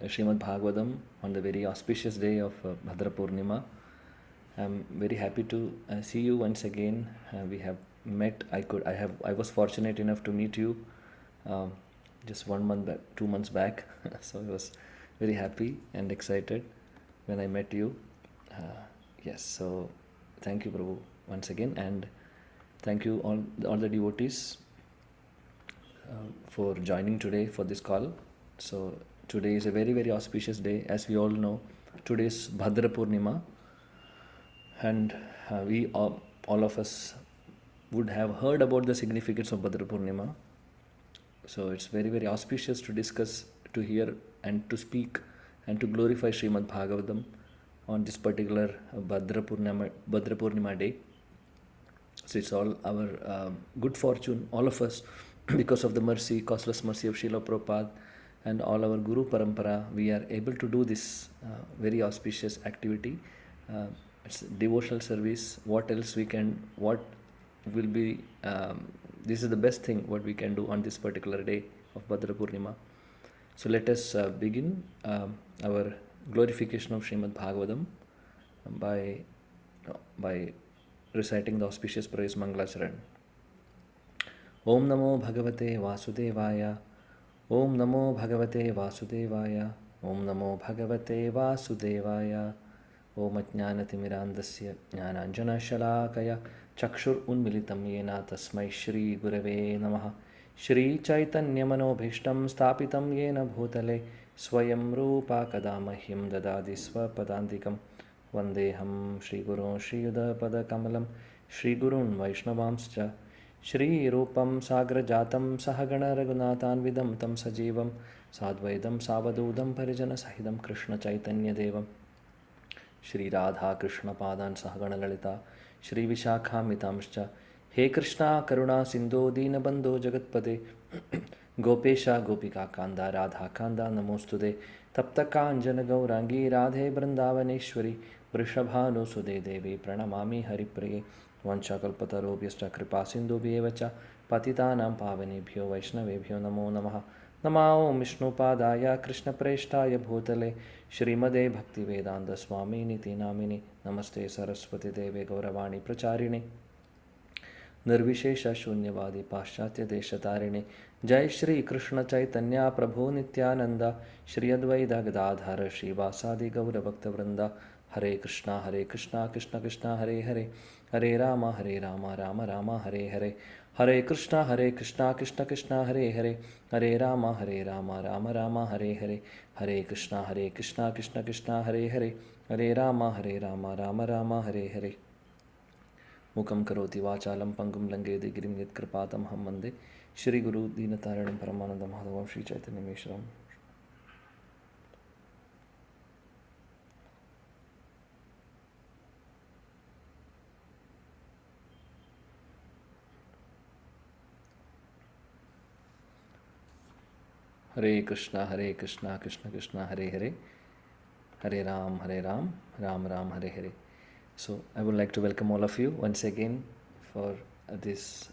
Srimad Bhagavatam on the very auspicious day of Bhadra Purnima. I'm very happy to see you once again. We have met. I was fortunate enough to meet you um, just 1 month back, 2 months back. So I was very happy and excited when I met you. Yes, so thank you, Prabhu, once again, and thank you all the devotees for joining today for this call. So today is a very, very auspicious day. As we all know, today is Bhadra Purnima, and we all of us would have heard about the significance of Bhadra Purnima. So it's very, very auspicious to discuss, to hear, and to speak, and to glorify Srimad Bhagavatam on this particular Bhadra Purnima day. So it's all our good fortune, all of us, because of the mercy, causeless mercy of Srila Prabhupada and all our Guru Parampara, we are able to do this very auspicious activity. It's devotional service. What else we can, what will be, this is the best thing what we can do on this particular day of Bhadra Purnima. So let us begin our glorification of Srimad Bhagavatam by reciting the auspicious praise Mangalacharan. Om Namo Bhagavate Vasudevaya. Om Namo Bhagavate Vasudevaya. Om Namo Bhagavate Vasudevaya. Om Ajnanatimirandasya Jnananjana Shalakaya Chakshur Unmilitam Yena Tasmai Shri Gurave Namaha. Shri Chaitanya Manobhishtam Stapitam Yena Bhutale Swayam Rupa Kadamahyam Dadadi Swapadandikam Vandeham Shri Guru Shri Yuda Pada Kamalam Shri Gurun Vaishnavamscha Shri Rupam Sagra Jatam Sahagana Raghunathan Vidam Tam Sajivam Sadvaidam Savadudam Parijana Sahidam Krishna Chaitanya Devam Shri Radha Krishna Padan Sahagana Lalita Shri Vishakha Mitamscha He Krishna Karuna Sindhu Dina Bandho Jagatpade Gopesha Gopika Kanda Radha Kanda Namostude Tapta Kanjana Gaurangi Radhe Vrindavaneshwari Vrishabhanu Sude Devi Pranamami Haripriye Vanchakalpatarobhyascha Kripa Sindhu Bhyevacha Patitanam Pavanebhyo Vaishnavebhyo Namo Namaha Namao Vishnu Padaya Krishna Preshtaya Bhutale Shrimade Bhakti Vedanta Swami Niti Namini Namaste Saraswati Deve Gauravani Pracharine Nirvishesha Shunyavadi Paschatya Deshatarine Jai Shri Krishna Chaitanya Prabhu Nityananda Shri Advaita Gadadhara Shri Vasadi Gaura Bhakta Vrinda Hare Krishna Krishna Krishna Hare Hare Hare Rama Rama Rama Hare Hare Hare Krishna Krishna Krishna Hare Hare Hare Rama Rama Rama Hare Hare Hare Krishna Krishna Krishna Hare Hare Hare Rama Rama Rama Hare Hare Mukam karoti vachalam pangum langedi girim yat kripatam ham mande Shri Guru Dinataranam Paramananda Madhavam Shri Chaitanya Meshwaram. Hare Krishna Krishna Krishna Hare Hare Hare Ram Ram Ram Hare Hare. So I would like to welcome all of you once again for this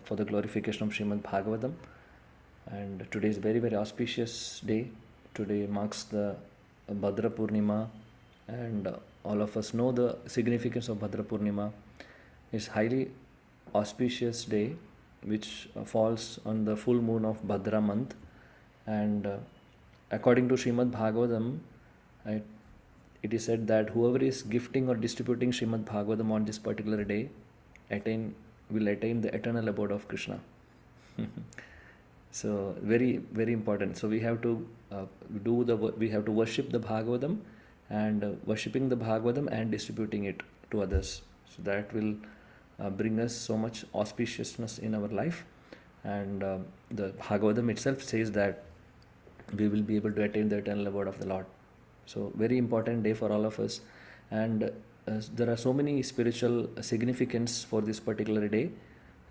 for the glorification of Srimad Bhagavatam. And today is very, very auspicious day. Today marks the Bhadra Purnima, and all of us know the significance of Bhadra Purnima. It's highly auspicious day which falls on the full moon of Bhadra month, and according to Srimad Bhagavatam, it is said that whoever is gifting or distributing Srimad Bhagavatam on this particular day will attain the eternal abode of Krishna. So very, very important. So we have to we have to worship the Bhagavatam, and worshipping the Bhagavatam and distributing it to others. So that will bring us so much auspiciousness in our life. And the Bhagavatam itself says that we will be able to attain the eternal abode of the Lord. So very important day for all of us, and there are so many spiritual significance for this particular day,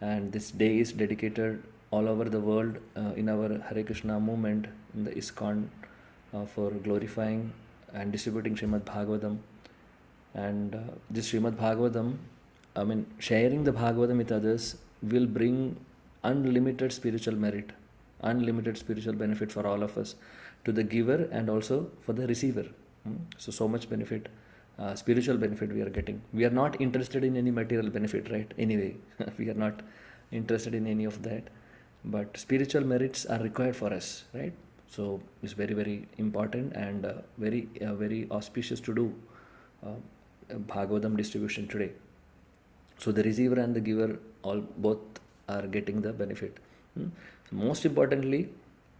and this day is dedicated all over the world in our Hare Krishna movement in the ISKCON for glorifying and distributing Srimad Bhagavatam. And this Srimad Bhagavatam, sharing the Bhagavatam with others will bring unlimited spiritual merit, unlimited spiritual benefit for all of us. to the giver and also for the receiver. So much benefit, spiritual benefit we are getting. We are not interested in any material benefit, right? Anyway, we are not interested in any of that. But spiritual merits are required for us, right? So it's very, very important and very auspicious to do Bhagavatam distribution today. So the receiver and the giver all both are getting the benefit. Most importantly,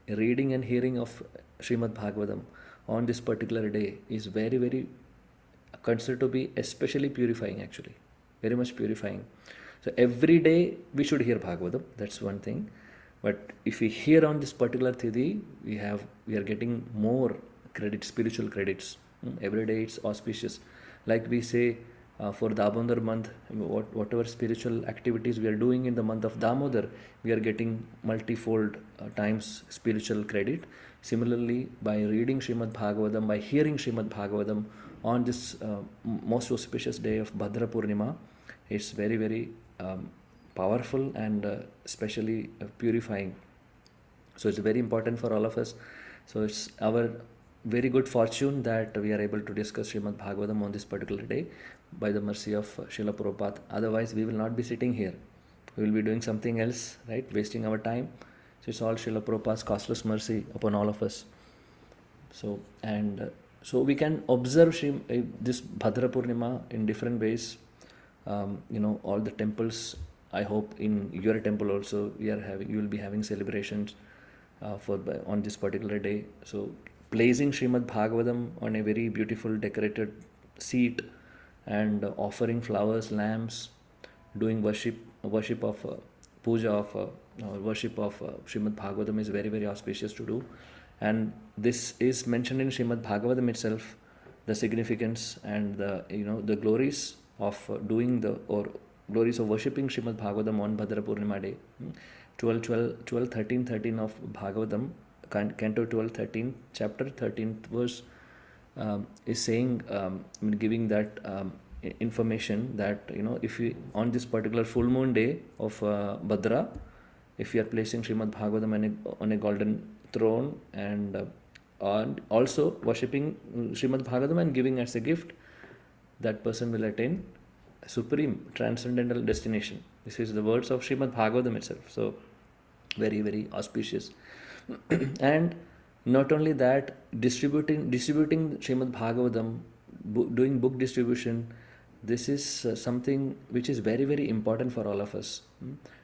reading and hearing of Srimad Bhagavatam on this particular day is very, very considered to be especially purifying, actually. Very much purifying. So every day we should hear Bhagavatam. That's one thing. But if we hear on this particular Tithi, we are getting more credit, spiritual credits. Every day it's auspicious. Like we say, for Damodar month, whatever spiritual activities we are doing in the month of Damodar, we are getting multifold times spiritual credit. Similarly, by reading Srimad Bhagavatam, by hearing Srimad Bhagavatam on this most auspicious day of Bhadra Purnima, it's very, very powerful and especially purifying. So it's very important for all of us. So it's our very good fortune that we are able to discuss Srimad Bhagavatam on this particular day by the mercy of Srila Prabhupada. Otherwise, we will not be sitting here. We will be doing something else, right? Wasting our time. So it's all Srila Prabhupada's costless mercy upon all of us. So we can observe this Bhadra Purnima in different ways. All the temples. I hope in your temple also you will be having celebrations on this particular day. So placing Srimad Bhagavatam on a very beautiful decorated seat and offering flowers, lamps, doing worship of puja of worship of Srimad Bhagavatam is very, very auspicious to do. And this is mentioned in Srimad Bhagavatam itself, the significance and the glories of glories of worshipping Srimad Bhagavatam on Bhadra Purnima day. 12, 13 of Bhagavatam, Canto 12, 13, chapter 13th verse is saying, giving that information that, if you, on this particular full moon day of Bhadra, if you are placing Srimad Bhagavatam on a golden throne and also worshipping Srimad Bhagavatam and giving as a gift, that person will attain supreme transcendental destination. This is the words of Srimad Bhagavatam itself. So very, very auspicious. And not only that, distributing Srimad Bhagavatam, doing book distribution, this is something which is very, very important for all of us.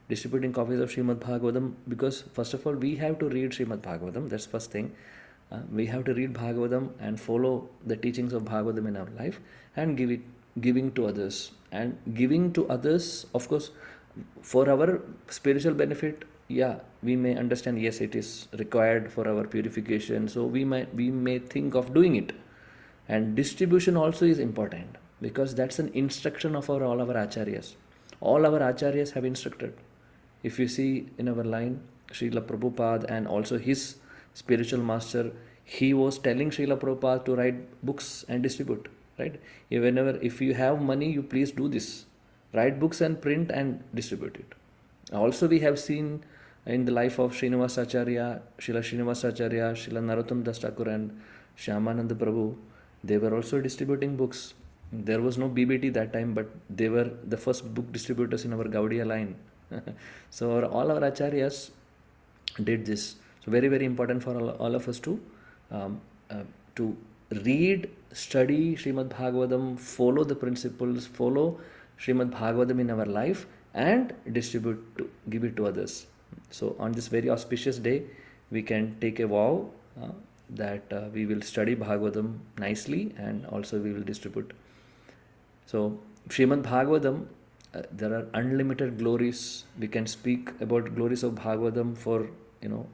Distributing copies of Srimad Bhagavatam, because first of all we have to read Srimad Bhagavatam. That's first thing. We have to read Bhagavatam and follow the teachings of Bhagavatam in our life and giving to others. And giving to others, of course, for our spiritual benefit, we may understand, yes, it is required for our purification, so we may think of doing it. And distribution also is important, because that's an instruction of all our acharyas. All our acharyas have instructed. If you see in our line, Srila Prabhupada and also his spiritual master, he was telling Srila Prabhupada to write books and distribute, right? If you have money, you please do this. Write books and print and distribute it. Also we have seen in the life of Srinivas Acharya, Srila Narottam Das Thakur and Shyamananda Prabhu, they were also distributing books. There was no BBT that time, but they were the first book distributors in our Gaudiya line. So all our acharyas did this. So very, very important for all of us to read, study Srimad Bhagavatam, follow the principles, follow Srimad Bhagavatam in our life and give it to others. So on this very auspicious day, we can take a vow that we will study Bhagavatam nicely and also we will distribute. So Srimad Bhagavatam, there are unlimited glories. We can speak about glories of Bhagavatam for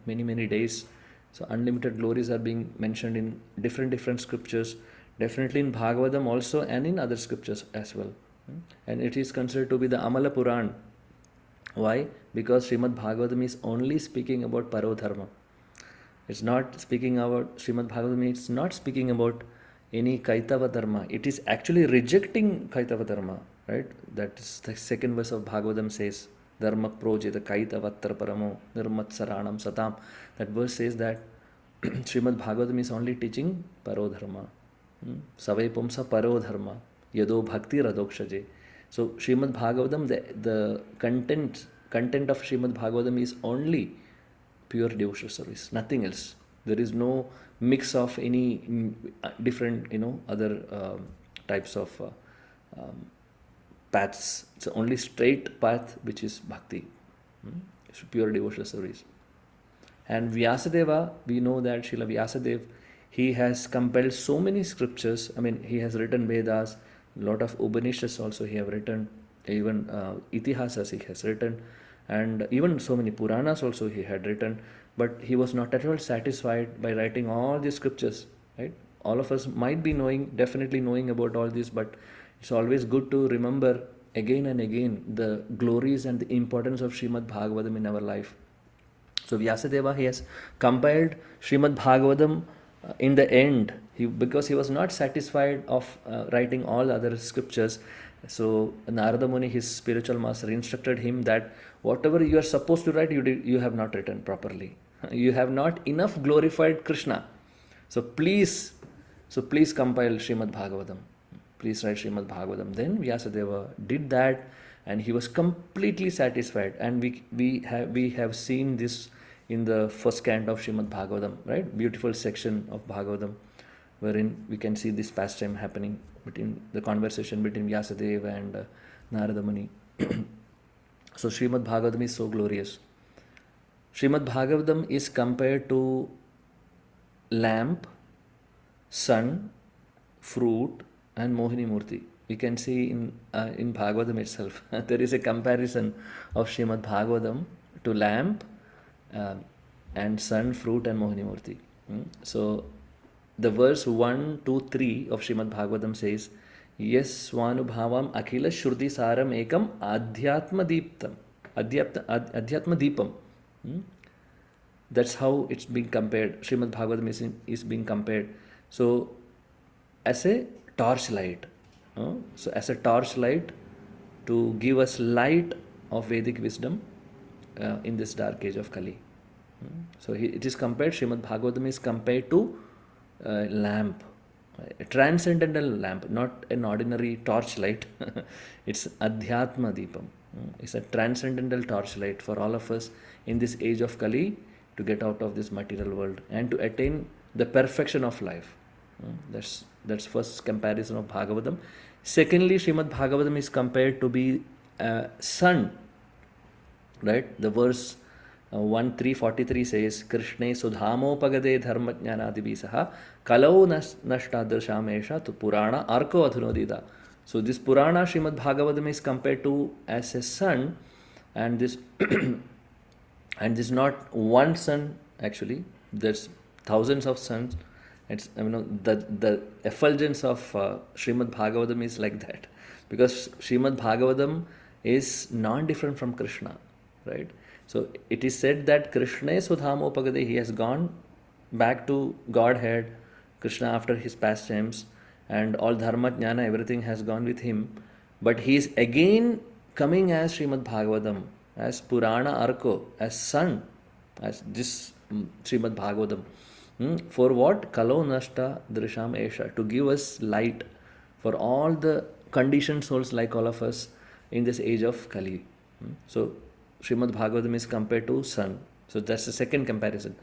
many days. So unlimited glories are being mentioned in different scriptures, definitely in Bhagavatam also and in other scriptures as well. And it is considered to be the Amala Puran. Why? Because Srimad Bhagavatam is only speaking about Parodharma. It's not speaking about Srimad Bhagavatam, it's not speaking about any Kaitava Dharma. It is actually rejecting Kaitava Dharma, right? That is the second verse of Bhagavatam says, Dharma projeta Kaitavattara paramo nirmat saranam satam. That verse says that Srimad Bhagavatam is only teaching parodharma. Savai pumsa parodharma. Yado bhakti radokshaje. So Srimad Bhagavatam, the content of Srimad Bhagavatam is only pure devotional service, nothing else. There is no mix of any different, other types of paths. It's only straight path, which is bhakti. It's pure devotional service. And Vyasadeva, we know that Srila Vyasadeva, he has compiled so many scriptures. I mean, he has written Vedas, a lot of Upanishads also he have written, even Itihasas he has written, and even so many Puranas also he had written. But he was not at all satisfied by writing all these scriptures, right? All of us might be definitely knowing about all this, but it's always good to remember again and again the glories and the importance of Srimad Bhagavatam in our life. So Vyasadeva, he has compiled Srimad Bhagavatam in the end, because he was not satisfied of writing all other scriptures. So Narada Muni, his spiritual master, instructed him that whatever you are supposed to write, you have not written properly. You have not enough glorified Krishna. So please compile Srimad Bhagavatam. Please write Srimad Bhagavatam. Then Vyasadeva did that, and he was completely satisfied. And we have seen this in the first canto of Srimad Bhagavatam, right? Beautiful section of Bhagavatam, wherein we can see this pastime happening between the conversation between Vyasadeva and Narada Muni. So Srimad Bhagavatam is so glorious. Srimad Bhagavatam is compared to lamp, sun, fruit, and Mohini Murti. We can see in Bhagavatam itself, there is a comparison of Srimad Bhagavatam to lamp, and sun, fruit, and Mohini Murti. So the verse 1, 2, 3 of Srimad Bhagavatam says, Yes Swanubhavam Akhila Shruti Saram Ekam Adhyatma Deeptam. Adhyatma Deepam. That's how it's being compared. Srimad Bhagavatam is being compared. So as a torchlight. So as a torchlight to give us light of Vedic wisdom in this dark age of Kali. So it is compared, Srimad Bhagavatam is compared to a lamp, a transcendental lamp, not an ordinary torchlight. It's Adhyatma Deepam. It's a transcendental torchlight for all of us in this age of Kali to get out of this material world and to attain the perfection of life. That's first comparison of Bhagavatam. Secondly, Srimad Bhagavatam is compared to be sun. Right? The verse 1:343 says, Krishne sudhamopagade dharmajnanadibisaha kalau nashtadrshamesha tu Purana arko adhunodida. So this Purana Srimad Bhagavatam is compared to as a sun, and this and this is not one sun actually. There's thousands of suns. It's the effulgence of Srimad Bhagavatam is like that, because Srimad Bhagavatam is non-different from Krishna, right? So it is said that Krishna Sudhamopagade, he has gone back to Godhead, Krishna after his pastimes, and all Dharma Jnana, everything has gone with him. But he is again coming as Srimad Bhagavatam, as Purana Arko, as sun, as this Srimad Bhagavatam. For what? Kalo Nashta Drisham Esha, to give us light for all the conditioned souls like all of us in this age of Kali. So Srimad Bhagavatam is compared to sun. So that's the second comparison.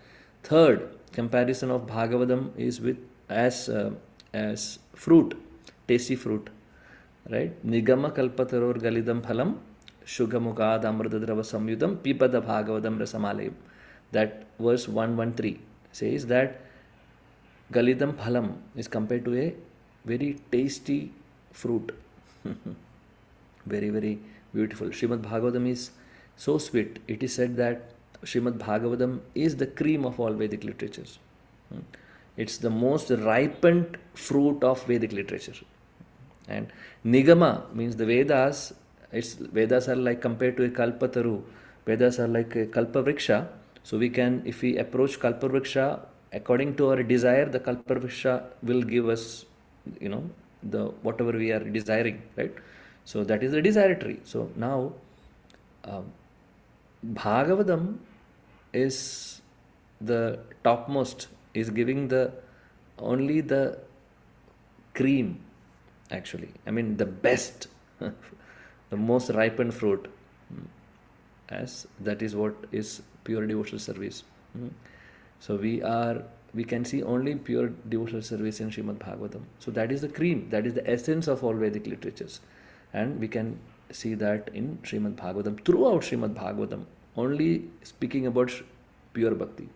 Third comparison of Bhagavatam is with as fruit, tasty fruit, right? Nigama kalpataror galidam phalam shugamukad amradadrava samyudam pipada bhagavatam rasamalayam. That verse 113 says that galidam phalam is compared to a very tasty fruit. Very, very beautiful. Srimad Bhagavatam is so sweet. It is said that Srimad Bhagavatam is the cream of all Vedic literatures. It's the most ripened fruit of Vedic literature. And Nigama means the Vedas. Vedas are like compared to a Kalpataru. Vedas are like a Kalpavriksha. So we can, if we approach Kalpavriksha according to our desire, the Kalpavriksha will give us, the whatever we are desiring, right? So that is the desire tree. So now, Bhagavatam is the topmost is giving the only the cream, actually. I mean, the best, the most ripened fruit, as that is what is pure devotional service. So we can see only pure devotional service in Srimad Bhagavatam. So that is the cream, that is the essence of all Vedic literatures. And we can see that in Srimad Bhagavatam, throughout Srimad Bhagavatam, only speaking about pure bhakti.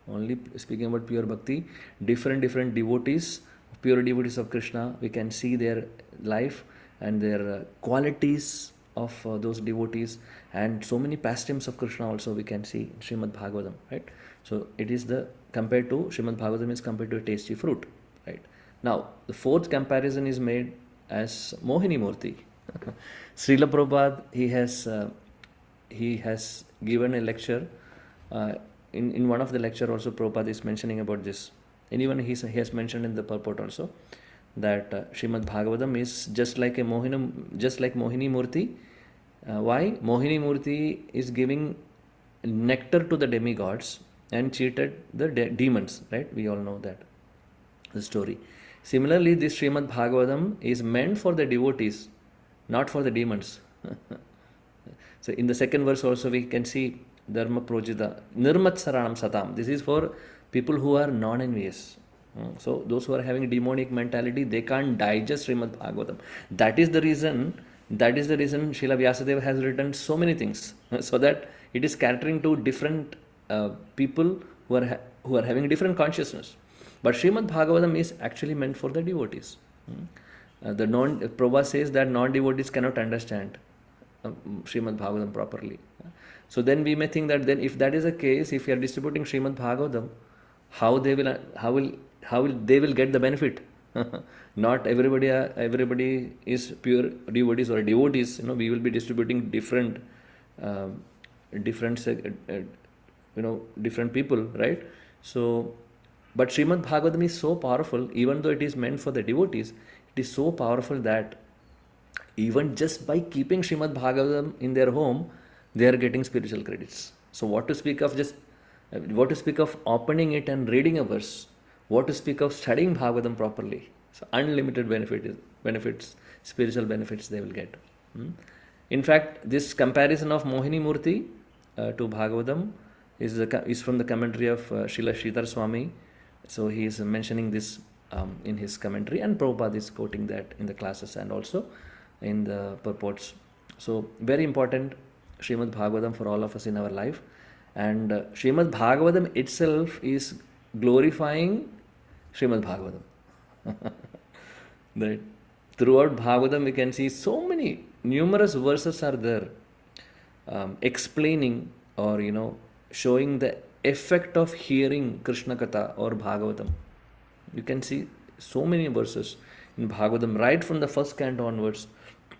Only speaking about pure bhakti, different devotees, pure devotees of Krishna, we can see their life and their qualities of those devotees, and so many pastimes of Krishna also we can see in Srimad Bhagavatam, right? So it is compared to Srimad Bhagavatam is compared to a tasty fruit, right? Now the fourth comparison is made as Mohini Murti. Srila Prabhupada, he has given a lecture. In one of the lecture also, Prabhupada is mentioning about this. And even he has mentioned in the purport also that Srimad Bhagavatam is just like Mohini Murti. Why? Mohini Murti is giving nectar to the demigods and cheated the demons, right? We all know that, the story. Similarly, this Srimad Bhagavatam is meant for the devotees, not for the demons. So in the second verse also we can see Dharma Projita, Nirmat Saranam Satam. This is for people who are non-envious. So those who are having demonic mentality, they can't digest Srimad Bhagavatam. That is the reason Srila Vyasadeva has written so many things, so that it is catering to different people who are having different consciousness. But Srimad Bhagavatam is actually meant for the devotees. Prabhupada says that non-devotees cannot understand Srimad Bhagavatam properly. So then we may think that then if that is the case, if we are distributing Srimad Bhagavatam, how they will get the benefit? Not everybody is pure devotees or devotees. We will be distributing different people, right? So, but Srimad Bhagavatam is so powerful, even though it is meant for the devotees, it is so powerful that even just by keeping Srimad Bhagavatam in their home, they are getting spiritual credits. So what to speak of opening it and reading a verse? What to speak of studying Bhagavatam properly? So unlimited benefits, spiritual benefits they will get. In fact, this comparison of Mohini Murti to Bhagavatam is from the commentary of Srila Sridhar Swami. So he is mentioning this in his commentary, and Prabhupada is quoting that in the classes and also in the purports. So very important Srimad Bhagavatam for all of us in our life. And Srimad Bhagavatam itself is glorifying Srimad Bhagavatam. That throughout Bhagavatam we can see so many numerous verses are there explaining or showing the effect of hearing Krishna Katha or Bhagavatam. You can see so many verses in Bhagavatam right from the first canto onwards.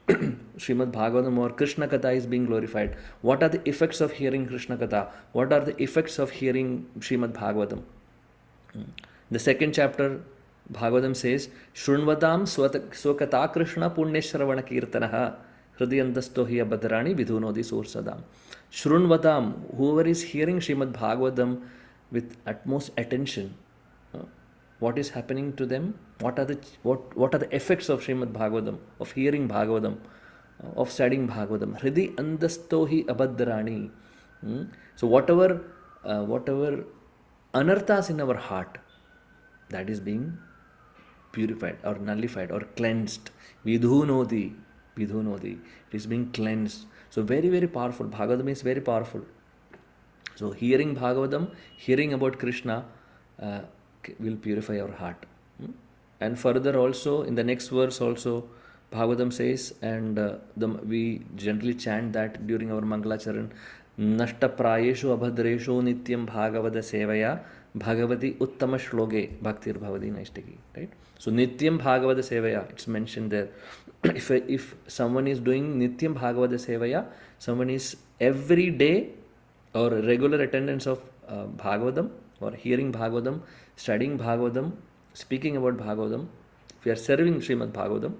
Srimad Bhagavatam or Krishna Katha is being glorified. What are the effects of hearing Krishna Katha? What are the effects of hearing Srimad Bhagavatam? The second chapter, Bhagavatam says, Shrunvatam swakata Krishna punyeshravana kirtanaha hridayantasto hiya badrani vidhunodi sursadam. Shrunvatam, whoever is hearing Srimad Bhagavatam with utmost attention, what is happening to them? What are the effects of Srimad Bhagavatam, of hearing Bhagavatam, of studying Bhagavatam? Hridi andastohi abhadrani. So whatever anarthas in our heart, that is being purified or nullified or cleansed. Vidhunodi. It is being cleansed. So very, very powerful. Bhagavatam is very powerful. So hearing Bhagavatam, hearing about Krishna will purify our heart. And further also, in the next verse also, Bhagavatam says, and we generally chant that during our Mangalacharan, Nashta prayeshu abhadreshu nityam bhagavada sevaya bhagavati uttama shloge bhaktir bhavati naishtiki. Right? So nityam bhagavada sevaya, it's mentioned there. If someone is doing nityam bhagavada sevaya, someone is every day or regular attendance of Bhagavatam or hearing Bhagavatam, studying Bhagavatam, speaking about Bhagavatam, if we are serving Srimad Bhagavatam,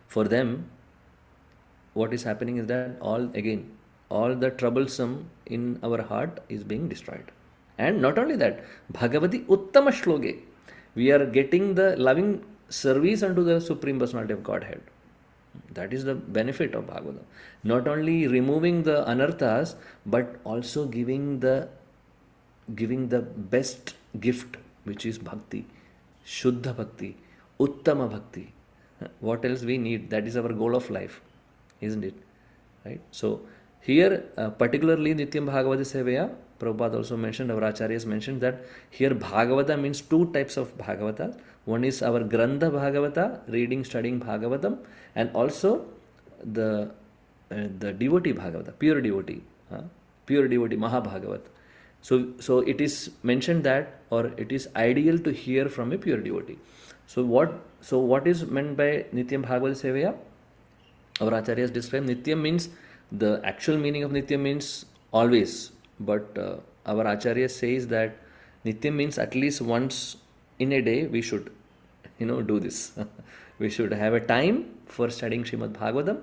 for them, what is happening is that all the troublesome in our heart is being destroyed. And not only that, Bhagavati Uttama Shloke. We are getting the loving service unto the Supreme Personality of Godhead. That is the benefit of Bhagavatam. Not only removing the anarthas, but also giving the best gift, which is bhakti, Shuddha bhakti, Uttama bhakti. What else we need? That is our goal of life, isn't it? Right? So here, particularly Nityam Bhagavata Sevaya, Prabhupada also mentioned, our acharyas mentioned that here Bhagavata means two types of Bhagavata. One is our Grantha Bhagavata, reading, studying Bhagavatam, and also the devotee Bhagavata, pure devotee Mahabhagavat. So it is mentioned that, or it is ideal to hear from a pure devotee. So what is meant by Nityam Bhagavata Sevaya? Our acharyas describe Nityam means, the actual meaning of Nityam means always, but our acharya says that Nityam means at least once in a day we should do this. We should have a time for studying Srimad Bhagavatam,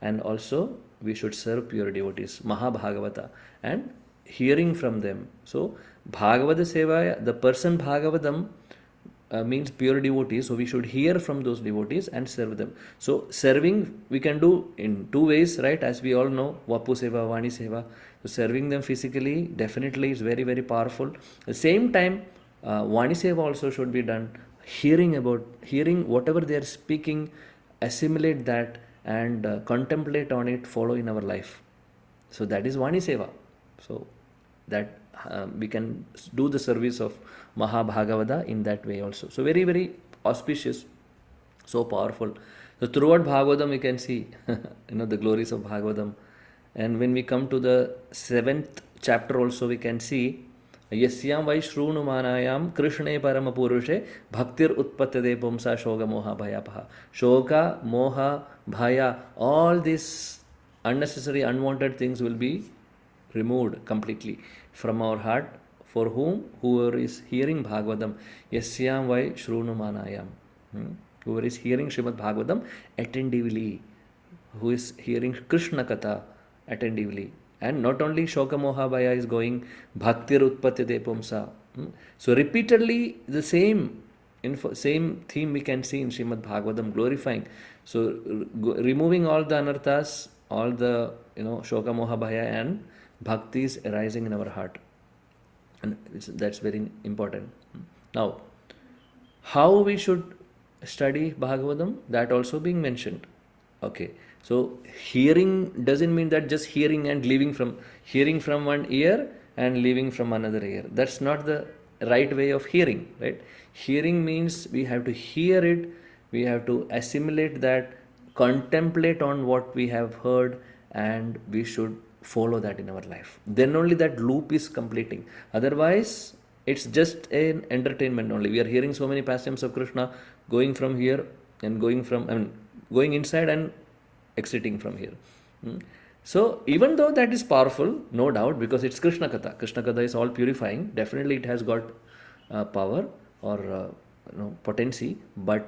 and also we should serve pure devotees, Mahabhagavata, and hearing from them. So Bhagavata Seva, the person Bhagavatam means pure devotees, so we should hear from those devotees and serve them. So serving we can do in two ways, right? As we all know, Vapu Seva, Vani Seva. So serving them physically definitely is very, very powerful. At the same time, Vani Seva also should be done. Hearing whatever they are speaking, assimilate that and contemplate on it, follow in our life. So that is Vani Seva. So that we can do the service of Mahabhagavata in that way also. So very, very auspicious, so powerful. So throughout Bhagavatam we can see the glories of Bhagavatam. And when we come to the 7th chapter also, we can see Yasyam vai shrunu manayam Krishne parama purushe bhaktir utpatyade pumsa shoga moha bhaya paha. Shoga, moha, bhaya, all these unnecessary, unwanted things will be removed completely from our heart. For whom? Whoever is hearing Bhagavatam. Yasyam vai shrunu manayam. Whoever is hearing Srimad Bhagavatam attentively. Who is hearing Krishna Katha attentively. And not only Shoka Moha Bhaya is going, Bhaktir Utpatyade Pumsa. So repeatedly the same theme we can see in Srimad Bhagavatam, glorifying. So removing all the anarthas, all the Shoka Moha Bhaya, and bhakti is arising in our heart. And that's very important. Now, how we should study Bhagavatam, that also being mentioned. Okay, so hearing doesn't mean that just hearing and hearing from one ear and leaving from another ear. That's not the right way of hearing, right? Hearing means we have to hear it, we have to assimilate that, contemplate on what we have heard, and we should follow that in our life. Then only that loop is completing. Otherwise, it's just an entertainment only. We are hearing so many pastimes of Krishna, going from here and going inside and exiting from here. So even though that is powerful, no doubt, because it's Krishna Katha. Krishna Katha is all purifying. Definitely it has got power or potency. But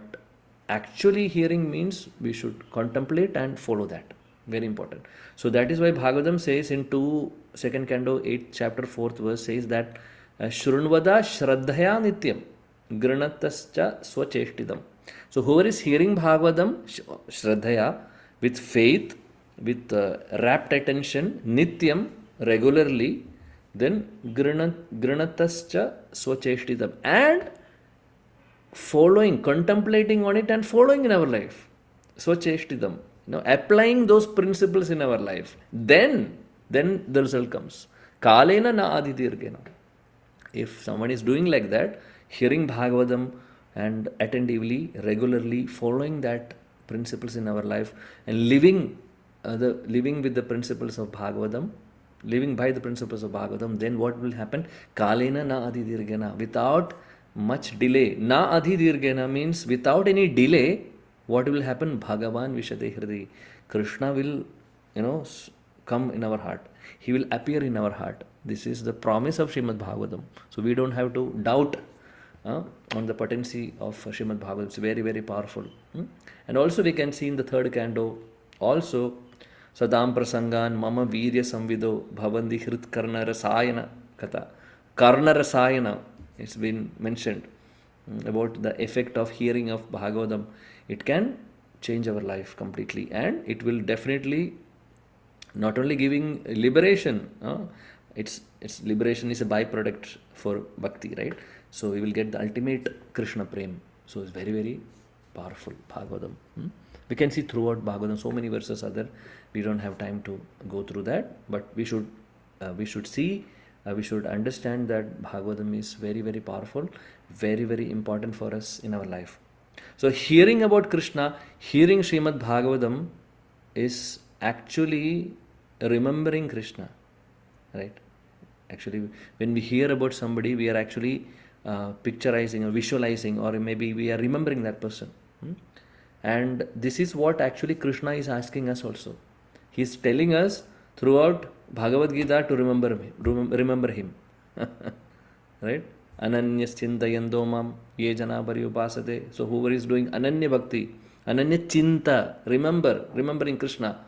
actually hearing means we should contemplate and follow that. Very important. So that is why Bhagavatam says in 2nd Canto, 8th chapter, 4th verse says that Shrunvada Shraddhaya Nityam Granatascha Swacheshtidam. So whoever is hearing Bhagavatam Shraddhaya, with faith, with rapt attention, Nityam, regularly, then Granatascha Swacheshtidam, and following, contemplating on it and following in our life. Swacheshtidam. Applying those principles in our life, then the result comes. Kalena na adidirgena. If someone is doing like that, hearing Bhagavatam and attentively, regularly following that principles in our life and living with the principles of Bhagavatam, living by the principles of Bhagavatam, then what will happen? Kalena na adidirgena. Without much delay. Na adidirgena means without any delay. What will happen? Bhagavan Vishade Hriday. Krishna will, come in our heart. He will appear in our heart. This is the promise of Srimad Bhagavatam. So we don't have to doubt on the potency of Srimad Bhagavatam. It's very, very powerful. And also we can see in the 3rd canto, also, Sadam Prasangan Mama Virya Samvido Bhavandi Hrit Karna Rasayana Katha Karna Rasayana, it's been mentioned about the effect of hearing of Bhagavatam. It can change our life completely, and it will definitely not only giving liberation, it's liberation is a byproduct for bhakti, right? So we will get the ultimate Krishna prem. So it's very, very powerful Bhagavatam. We can see throughout Bhagavatam so many verses are there. We don't have time to go through that, but we should see, we should understand that Bhagavatam is very, very powerful, very, very important for us in our life. So hearing about Krishna, hearing Srimad Bhagavatam is actually remembering Krishna, right? Actually, when we hear about somebody, we are actually picturizing or visualizing, or maybe we are remembering that person. And this is what actually Krishna is asking us also. He is telling us throughout Bhagavad Gita to remember him. Right? Ananyas chintayando mam ye jana paryupasate. So whoever is doing ananya bhakti, ananya chinta, remembering Krishna,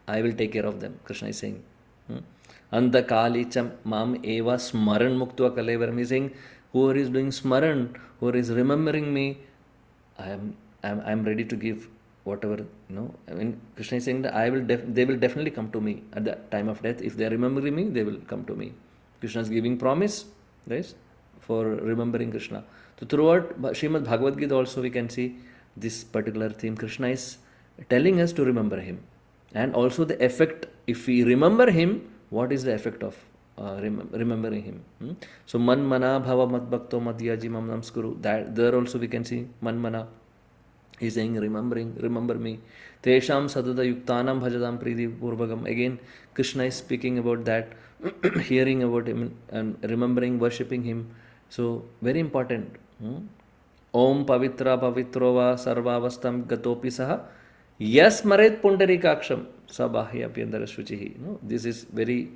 I will take care of them. Krishna is saying. Anda kalicham mam eva smaran muktva kalevaram. He is saying, whoever is doing smaran, whoever is remembering me, I am ready to give whatever, I mean, Krishna is saying that they will definitely come to me at the time of death. If they are remembering me, they will come to me. Krishna is giving promise, right, for remembering Krishna. So throughout Srimad Bhagavad Gita also we can see this particular theme. Krishna is telling us to remember him. And also the effect, if we remember him, what is the effect of remembering him? So man mana bhava mat bhakto madhyaji mam namskuru. That there also we can see man mana. He is saying remember me. Tesham sadada yuktanam bhajadam priti purvagam. Again, Krishna is speaking about that, hearing about him and remembering, worshipping him. So very important. Om pavitra pavitrova sarvavastam gatopi saha Yes maret pundarikaksham sabahya apyandara shuchihi. This is very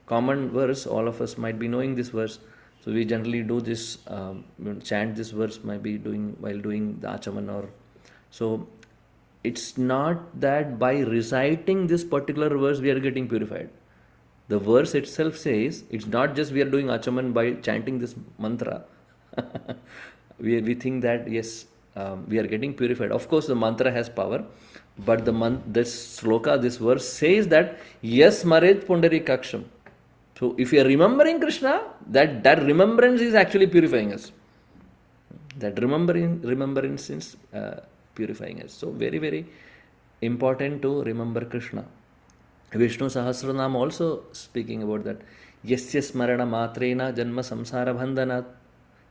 common verse. All of us might be knowing this verse. So we generally do this, chant this verse might be while doing the achaman. Or so it's not that by reciting this particular verse we are getting purified. The verse itself says it's not just we are doing achaman by chanting this mantra. we think that yes, we are getting purified. Of course, the mantra has power, but this sloka, this verse says that yes, maret pundarikaksham. So if you are remembering Krishna, that remembrance is actually purifying us. That remembrance is purifying us. So very, very important to remember Krishna. Vishnu Sahasranam also speaking about that. Yasya smarana matrena janma samsara bandhanat.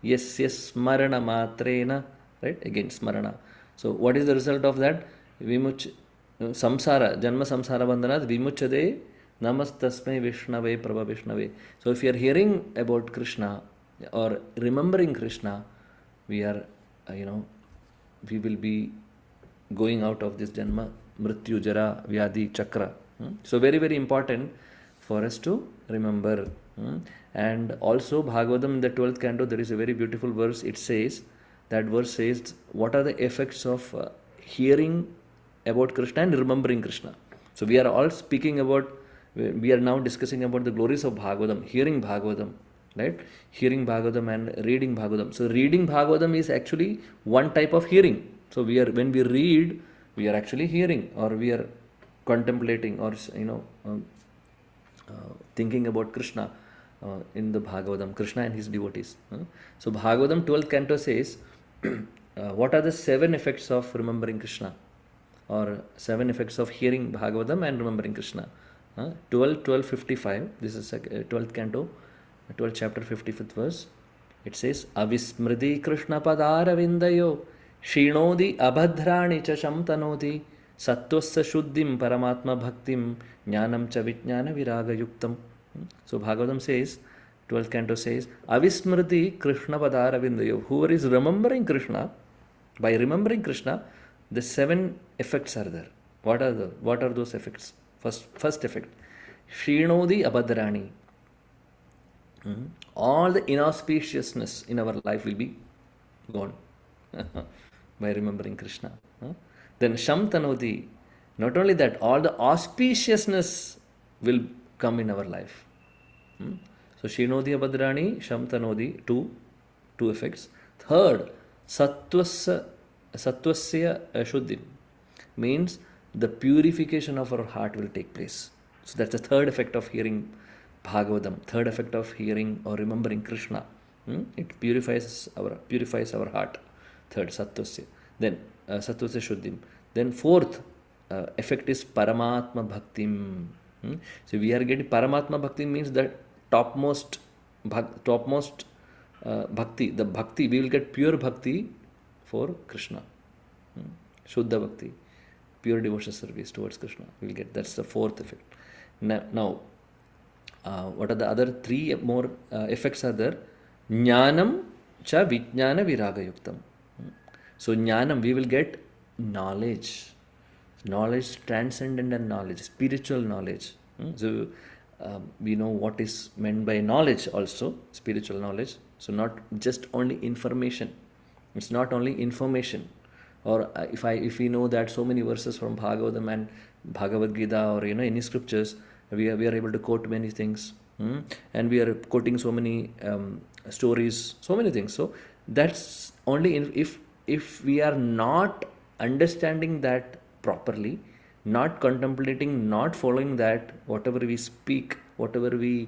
Yasya smarana matrena. Right? Again, smarana. So what is the result of that? Samsara, janma samsara bandhanat vimuchade namastasmai vishnave prabha vishnave. So if you are hearing about Krishna or remembering Krishna, we are, we will be going out of this janma, mrityu, jara, vyadi, chakra. So very, very important for us to remember. And also Bhagavatam in the 12th canto, there is a very beautiful verse. That verse says, what are the effects of hearing about Krishna and remembering Krishna? So we are all speaking about, we are now discussing about the glories of Bhagavatam, hearing Bhagavatam, right? Hearing Bhagavatam and reading Bhagavatam. So reading Bhagavatam is actually one type of hearing. So when we read, we are actually hearing, or we are contemplating, or thinking about Krishna in the Bhagavatam, Krishna and his devotees. So Bhagavatam 12th canto says, what are the 7 effects of remembering Krishna, or 7 effects of hearing Bhagavatam and remembering Krishna? 12:55. This is 12th canto, 12th chapter, 55th verse. It says, Avismriti Krishna padaravindayo shinodi abhadrani cha shamtanoti sattvasya shuddhim paramatma bhaktim jnanam cha vijnana viraga yuktam. So Bhagavatam says, 12th canto says, Avismriti Krishna padaravindayo. Whoever is remembering Krishna, by remembering Krishna, the 7 effects are there. What are those effects? First effect, Srinodi Abhadrani. All the inauspiciousness in our life will be gone by remembering Krishna. Then Shamtanodi. Not only that, all the auspiciousness will come in our life. So So Shinodhi Abhadrani, Shamtanodhi, two effects. Third, Satvasya Shuddhi means the purification of our heart will take place. So that's the third effect of hearing Bhagavatam, third effect of hearing or remembering Krishna. It purifies our heart. Third, Satvasya. Then Satvasya Shuddhim. Then fourth effect is Paramatma Bhaktim. So we are getting Paramatma Bhakti means that topmost bhakti. The bhakti, we will get pure bhakti for Krishna. Shuddha Bhakti, pure devotional service towards Krishna. We will get, that's the fourth effect. Now what are the other three more effects are there? Jnanam cha vijnana viraga yuktam. So jnanam, we will get knowledge. Knowledge, transcendental knowledge, spiritual knowledge. So we know what is meant by knowledge also, spiritual knowledge. So not just only information. It's not only information. Or if we know that so many verses from Bhagavatam and Bhagavad Gita or any scriptures, we are able to quote many things, and we are quoting so many stories, so many things. So that's only if we are not understanding that properly, not contemplating, not following that, whatever we speak, whatever we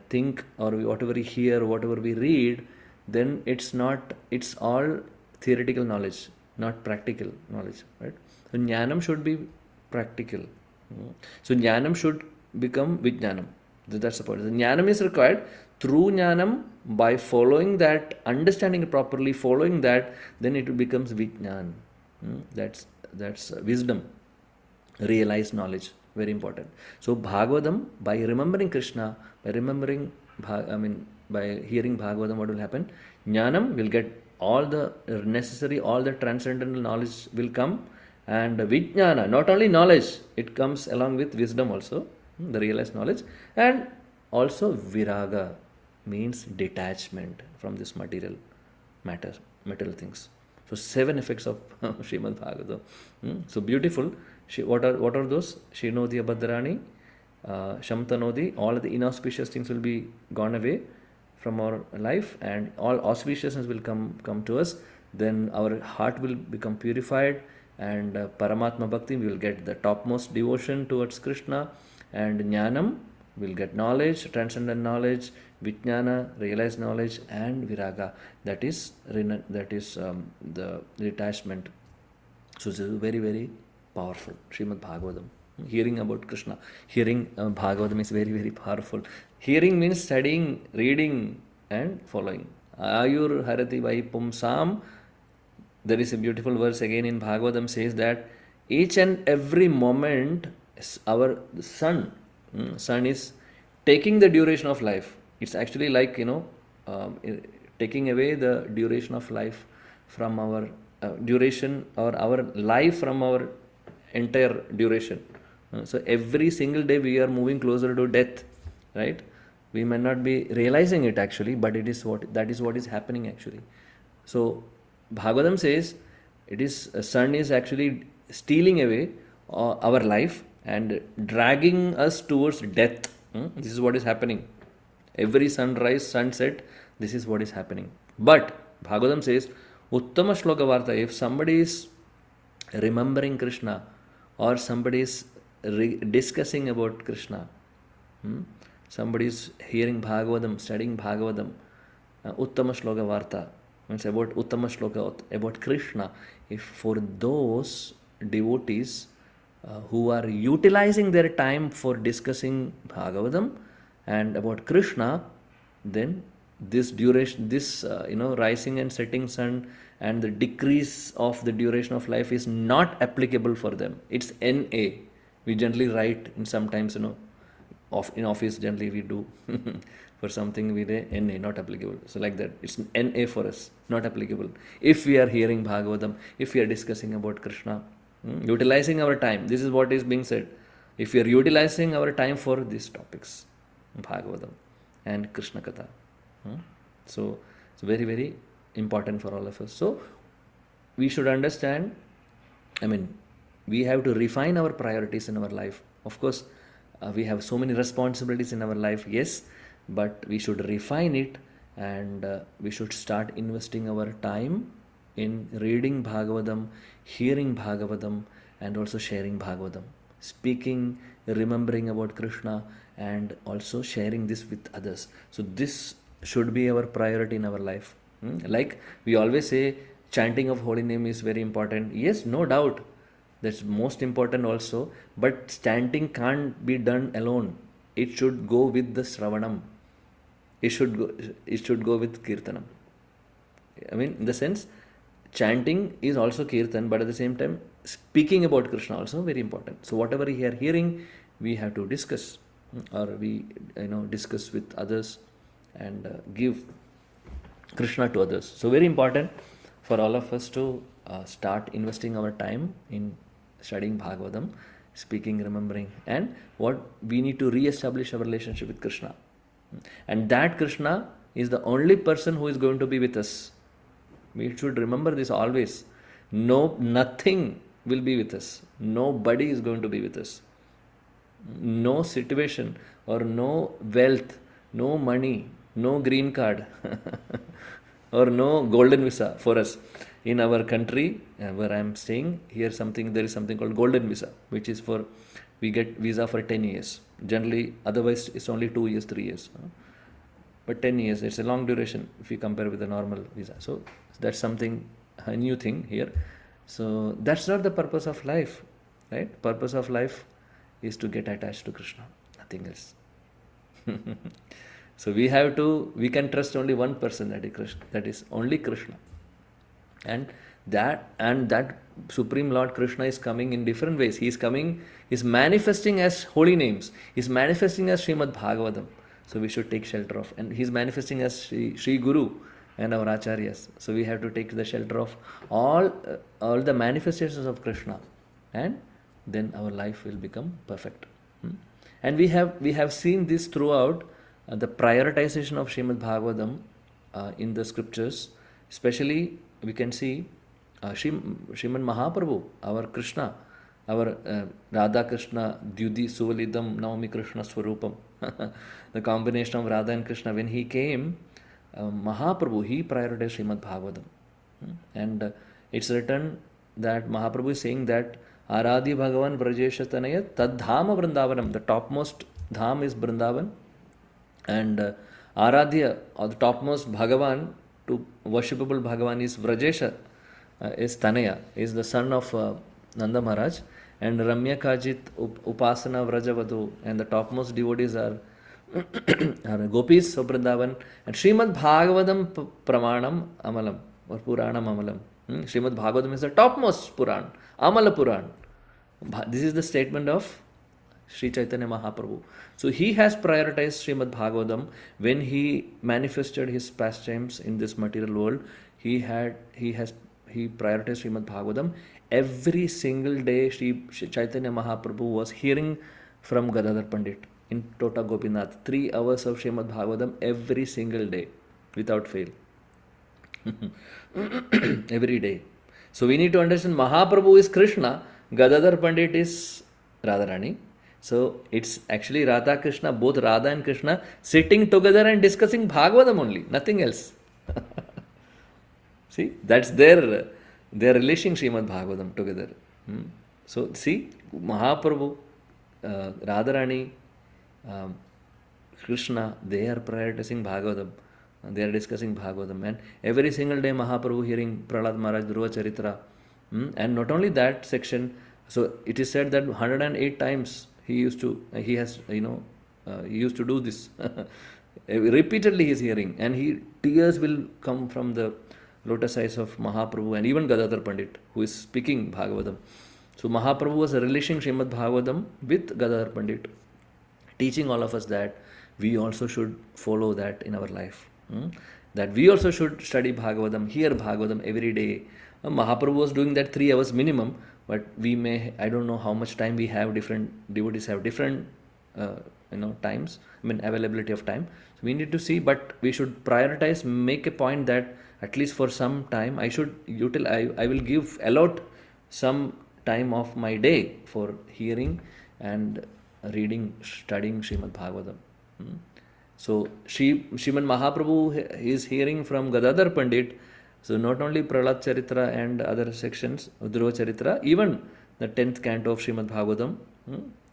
think, or whatever we hear, whatever we read, then it's all theoretical knowledge, not practical knowledge, right? So jnanam should be practical. So jnanam should become vijnanam. That's the point. The jnanam is required. Through jnanam, by following that, understanding it properly, following that, then it becomes vijnan. That's wisdom, realized knowledge, very important. So Bhagavatam, by remembering Krishna, by hearing Bhagavatam, what will happen? Jnanam will get all the necessary, all the transcendental knowledge will come, and vijnana, not only knowledge, it comes along with wisdom also, the realized knowledge, and also viraga means detachment from this material things. So 7 effects of Srimad Bhagavatam. So beautiful. What are those? Shinodhi Abhadrani, Shamtanodhi, all the inauspicious things will be gone away from our life, and all auspiciousness will come to us. Then our heart will become purified, and Paramatma Bhakti, we will get the topmost devotion towards Krishna, and Jnanam, we will get knowledge, transcendent knowledge, Vijnana, realized knowledge, and Viraga, that is the detachment. So this is very, very powerful. Srimad Bhagavatam. Hearing about Krishna, hearing Bhagavatam is very, very powerful. Hearing means studying, reading, and following. Ayur Harati Vai Pumsam. There is a beautiful verse again in Bhagavatam, says that each and every moment our sun is taking the duration of life. It's actually like taking away the duration of life from our duration, or our life from our entire duration. So every single day we are moving closer to death, right? We may not be realizing it actually, but that is what is happening actually. So Bhagavatam says sun is actually stealing away our life and dragging us towards death. This is what is happening. Every sunrise, sunset, this is what is happening. But Bhagavatam says, Uttama Shloka Varta, if somebody is remembering Krishna, or somebody is discussing about Krishna, somebody is hearing Bhagavatam, studying Bhagavatam, Uttama Shloka Varta, means about Uttama Shloka, about Krishna. If for those devotees who are utilizing their time for discussing Bhagavatam and about Krishna, then this duration, rising and setting sun and the decrease of the duration of life is not applicable for them. It's NA. We generally write in sometimes, in office generally we do for something we say NA, not applicable. So like that, it's NA for us, not applicable. If we are hearing Bhagavatam, if we are discussing about Krishna, utilizing our time, this is what is being said. If we are utilizing our time for these topics, Bhagavatam and Krishna Katha. So it's very, very important for all of us. So we should understand, we have to refine our priorities in our life. Of course, We have so many responsibilities in our life, yes, but we should refine it, and we should start investing our time in reading Bhagavatam, hearing Bhagavatam, and also sharing Bhagavatam, speaking, remembering about Krishna, and also sharing this with others. So this should be our priority in our life. Like we always say, chanting of holy name is very important. Yes, no doubt, that's most important also. But chanting can't be done alone. It should go with the Sravanam. It should go. It should go with Kirtanam. I mean, in the sense, chanting is also Kirtan, but at the same time, speaking about Krishna also very important. So whatever we are hearing, we have to discuss, or we discuss with others, and give Krishna to others. So very important for all of us to start investing our time in studying Bhagavatam, speaking, remembering, and what we need to re-establish our relationship with Krishna. And that Krishna is the only person who is going to be with us. We should remember this always. No, nothing will be with us. Nobody is going to be with us. No situation or no wealth, no money, no green card or no golden visa for us. In our country where I am staying, here there is something called golden visa, which is for, we get visa for 10 years. Generally, otherwise it's only 2 years, 3 years. But 10 years, it's a long duration if you compare with the normal visa. So that's something, a new thing here. So that's not the purpose of life, right? Purpose of life is to get attached to Krishna, nothing else. So we can trust only one person, that is Krishna, that is only Krishna. And that Supreme Lord Krishna is coming in different ways. He is manifesting as holy names. He is manifesting as Srimad Bhagavatam. So we should take shelter of. And he is manifesting as Sri Guru and our Acharyas. So we have to take the shelter of all the manifestations of Krishna. And then our life will become perfect. And we have seen this throughout the prioritization of Srimad Bhagavatam in the scriptures. Especially we can see Srimad Mahaprabhu, our Krishna, our Radha Krishna, Dyudi Suvalidam Naomi Krishna Swarupam. The combination of Radha and Krishna, when he came, Mahaprabhu, he prioritized Srimad Bhagavatam. And it's written that Mahaprabhu is saying that Aradhi Bhagavan Vrajesha Tanaya Tad Dhama Vrindavanam, the topmost dham is Vrindavan, and Aradhya, or the topmost Bhagavan, to worshipable Bhagavan, is Vrajesha, is Tanaya, is the son of Nanda Maharaj, and Ramya Kajit Upasana Vrajavadu, and the topmost devotees are Gopis of Vrindavan, and Srimad Bhagavatam Pramanam Amalam, or Puranam Amalam. Srimad Bhagavatam is the topmost Puran, Amala Puran. This is the statement of Sri Chaitanya Mahaprabhu. So he has prioritized Srimad Bhagavatam when he manifested his pastimes in this material world. He prioritized Srimad Bhagavatam. Every single day Sri Chaitanya Mahaprabhu was hearing from Gadadhar Pandit in Tota Gopinath. 3 hours of Srimad Bhagavatam every single day without fail. Every day. So we need to understand Mahaprabhu is Krishna, Gadadhar Pandit is Radharani. So it's actually Radha Krishna, both Radha and Krishna sitting together and discussing Bhagavatam only, nothing else. See, that's their relation Srimad Bhagavatam together. So see, Mahaprabhu, Radharani, Krishna, they are prioritizing Bhagavatam. They are discussing Bhagavatam. And every single day Mahaprabhu hearing Prahlad Maharaj Dhruva Charitra. And not only that section, so it is said that 108 times he used to do this. Repeatedly he is hearing, and tears will come from the lotus eyes of Mahaprabhu and even Gadadhar Pandit, who is speaking Bhagavatam. So Mahaprabhu was relishing Srimad Bhagavatam with Gadadhar Pandit, teaching all of us that we also should follow that in our life. That we also should study Bhagavatam, hear Bhagavatam every day. Mahaprabhu was doing that 3 hours minimum, but I don't know how much time we have. Different devotees have different times, availability of time. So we need to see, but we should prioritize, make a point that at least for some time I will allot some time of my day for hearing and reading, studying Srimad Bhagavatam. So Srimad Mahaprabhu is hearing from Gadadhar Pandit. So not only Prahlad Charitra and other sections of Dhruva Charitra, even the 10th canto of Srimad Bhagavatam,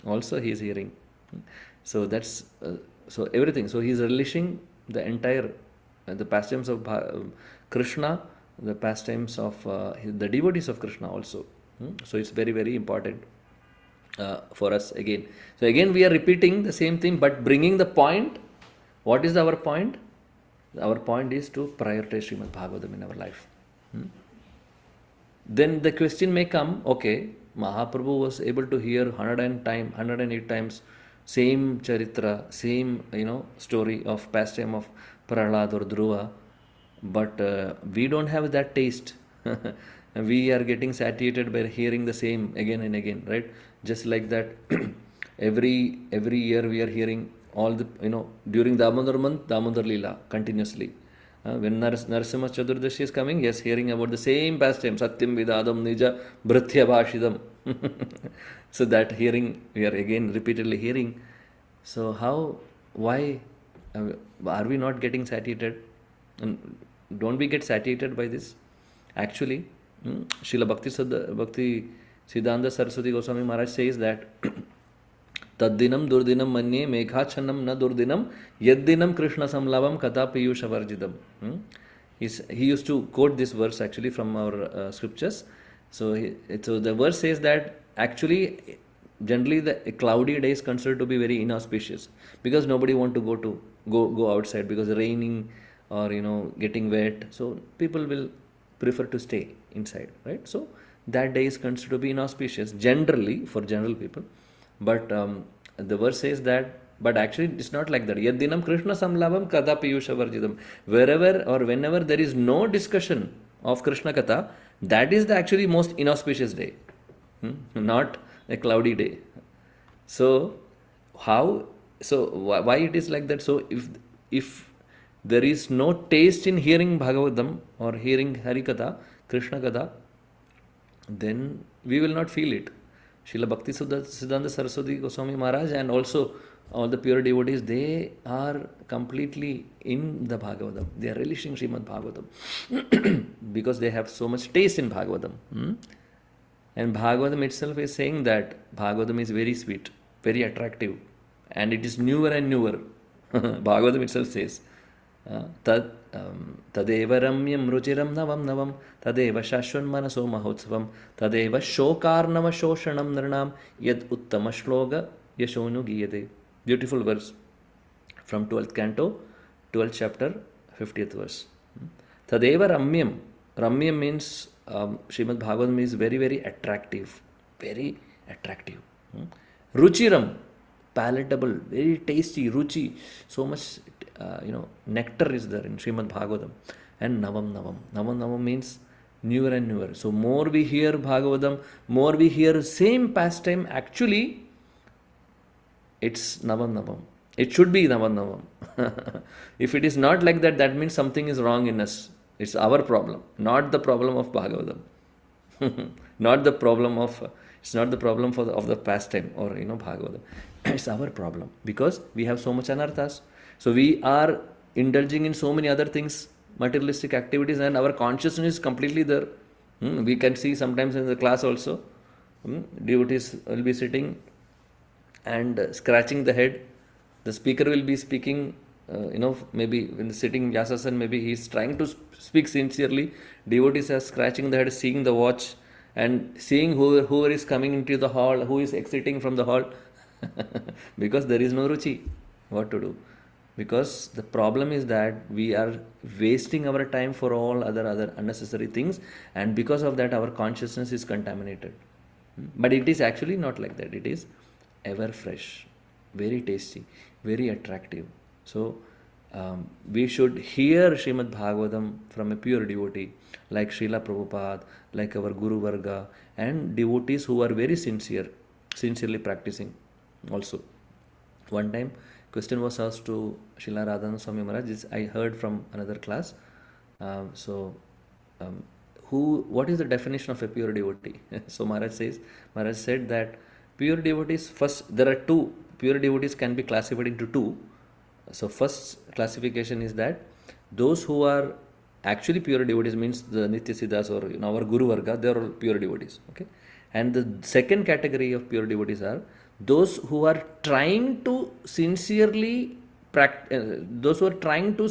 also he is hearing. So that's so everything. So he is relishing the entire the pastimes of Krishna, the pastimes of the devotees of Krishna also. So it's very, very important for us again. So again we are repeating the same thing but bringing the point. What is our point? Our point is to prioritize Srimad Bhagavatam in our life. Then the question may come, okay, Mahaprabhu was able to hear 108 times same charitra, same story of pastime of Prahlad or Dhruva, but we don't have that taste. We are getting satiated by hearing the same again and again, right? Just like that, every year we are hearing all the during Damodar month, Damodar Leela continuously. When Narasimha Chaturdashi is coming, yes, hearing about the same pastime, Satyam Vidadam Nija Bhrathya Bhashidam. So that hearing, we are again repeatedly hearing. So why are we not getting satiated? And don't we get satiated by this? Actually, Srila Bhakti Siddhanta Saraswati Goswami Maharaj says that Taddinam Durdinam Manye Meghachanam Na Durdinam Yaddinam Krishna Samlavam Katha Piyusha Varjidam. He used to quote this verse actually from our scriptures. So the verse says that actually generally the cloudy day is considered to be very inauspicious because nobody want to go outside because raining or getting wet. So people will prefer to stay inside, right? So that day is considered to be inauspicious generally for general people. But the verse says that, but actually it's not like that. Yaddinam Krishna Samlavam Katha Piyusha Varjidam. Wherever or whenever there is no discussion of Krishna Katha, that is the actually most inauspicious day, not a cloudy day. So why it is like that? So if there is no taste in hearing Bhagavatam or hearing Harikatha, Krishna Katha, then we will not feel it. Srila Bhakti Siddhanta Saraswati Goswami Maharaj and also all the pure devotees, they are completely in the Bhagavatam. They are relishing Srimad Bhagavatam because they have so much taste in Bhagavatam. And Bhagavatam itself is saying that Bhagavatam is very sweet, very attractive, and it is newer and newer. Bhagavatam itself says, Tadeva Ramyam Ruchiram Navam Navam Tadeva Shashwan Manaso Mahotsavam Tadeva Shokarnava Shoshanam Nirnam Yad Uttama Shloga Yashonu Giyate. Beautiful verse from 12th canto, 12th chapter, 50th verse. Tadeva Ramyam. Ramyam means Srimad Bhagavatam is very, very attractive. Very attractive. Ruchiram, palatable, very tasty, ruchi. So much, nectar is there in Srimad Bhagavatam. And Navam means newer and newer. So more we hear Bhagavatam, more we hear same pastime. Actually, it's Navam. It should be Navam. If it is not like that, that means something is wrong in us. It's our problem, not the problem of Bhagavatam. Not the problem of, it's not the problem of the pastime or Bhagavatam. It's our problem because we have so much anarthas. So we are indulging in so many other things, materialistic activities, and our consciousness is completely there. We can see sometimes in the class also, devotees will be sitting and scratching the head. The speaker will be speaking, maybe when sitting Vyasasana, maybe he is trying to speak sincerely. Devotees are scratching the head, seeing the watch, and seeing whoever is coming into the hall, who is exiting from the hall, because there is no ruchi. What to do? Because the problem is that we are wasting our time for all other unnecessary things, and because of that our consciousness is contaminated. But it is actually not like that. It is ever fresh, very tasty, very attractive. So we should hear Srimad Bhagavatam from a pure devotee like Srila Prabhupada, like our Guru Varga, and devotees who are very sincerely practicing also. One time question was asked to Srila Radhana Swami Maharaj. I heard from another class. What is the definition of a pure devotee? So Maharaj said that Pure devotees, first, there are two. Pure devotees can be classified into two. So, first classification is that those who are actually pure devotees, means the Nitya Siddhas or our Guru Varga, they are all pure devotees. Okay. And the second category of pure devotees are those who are trying to sincerely those who are trying to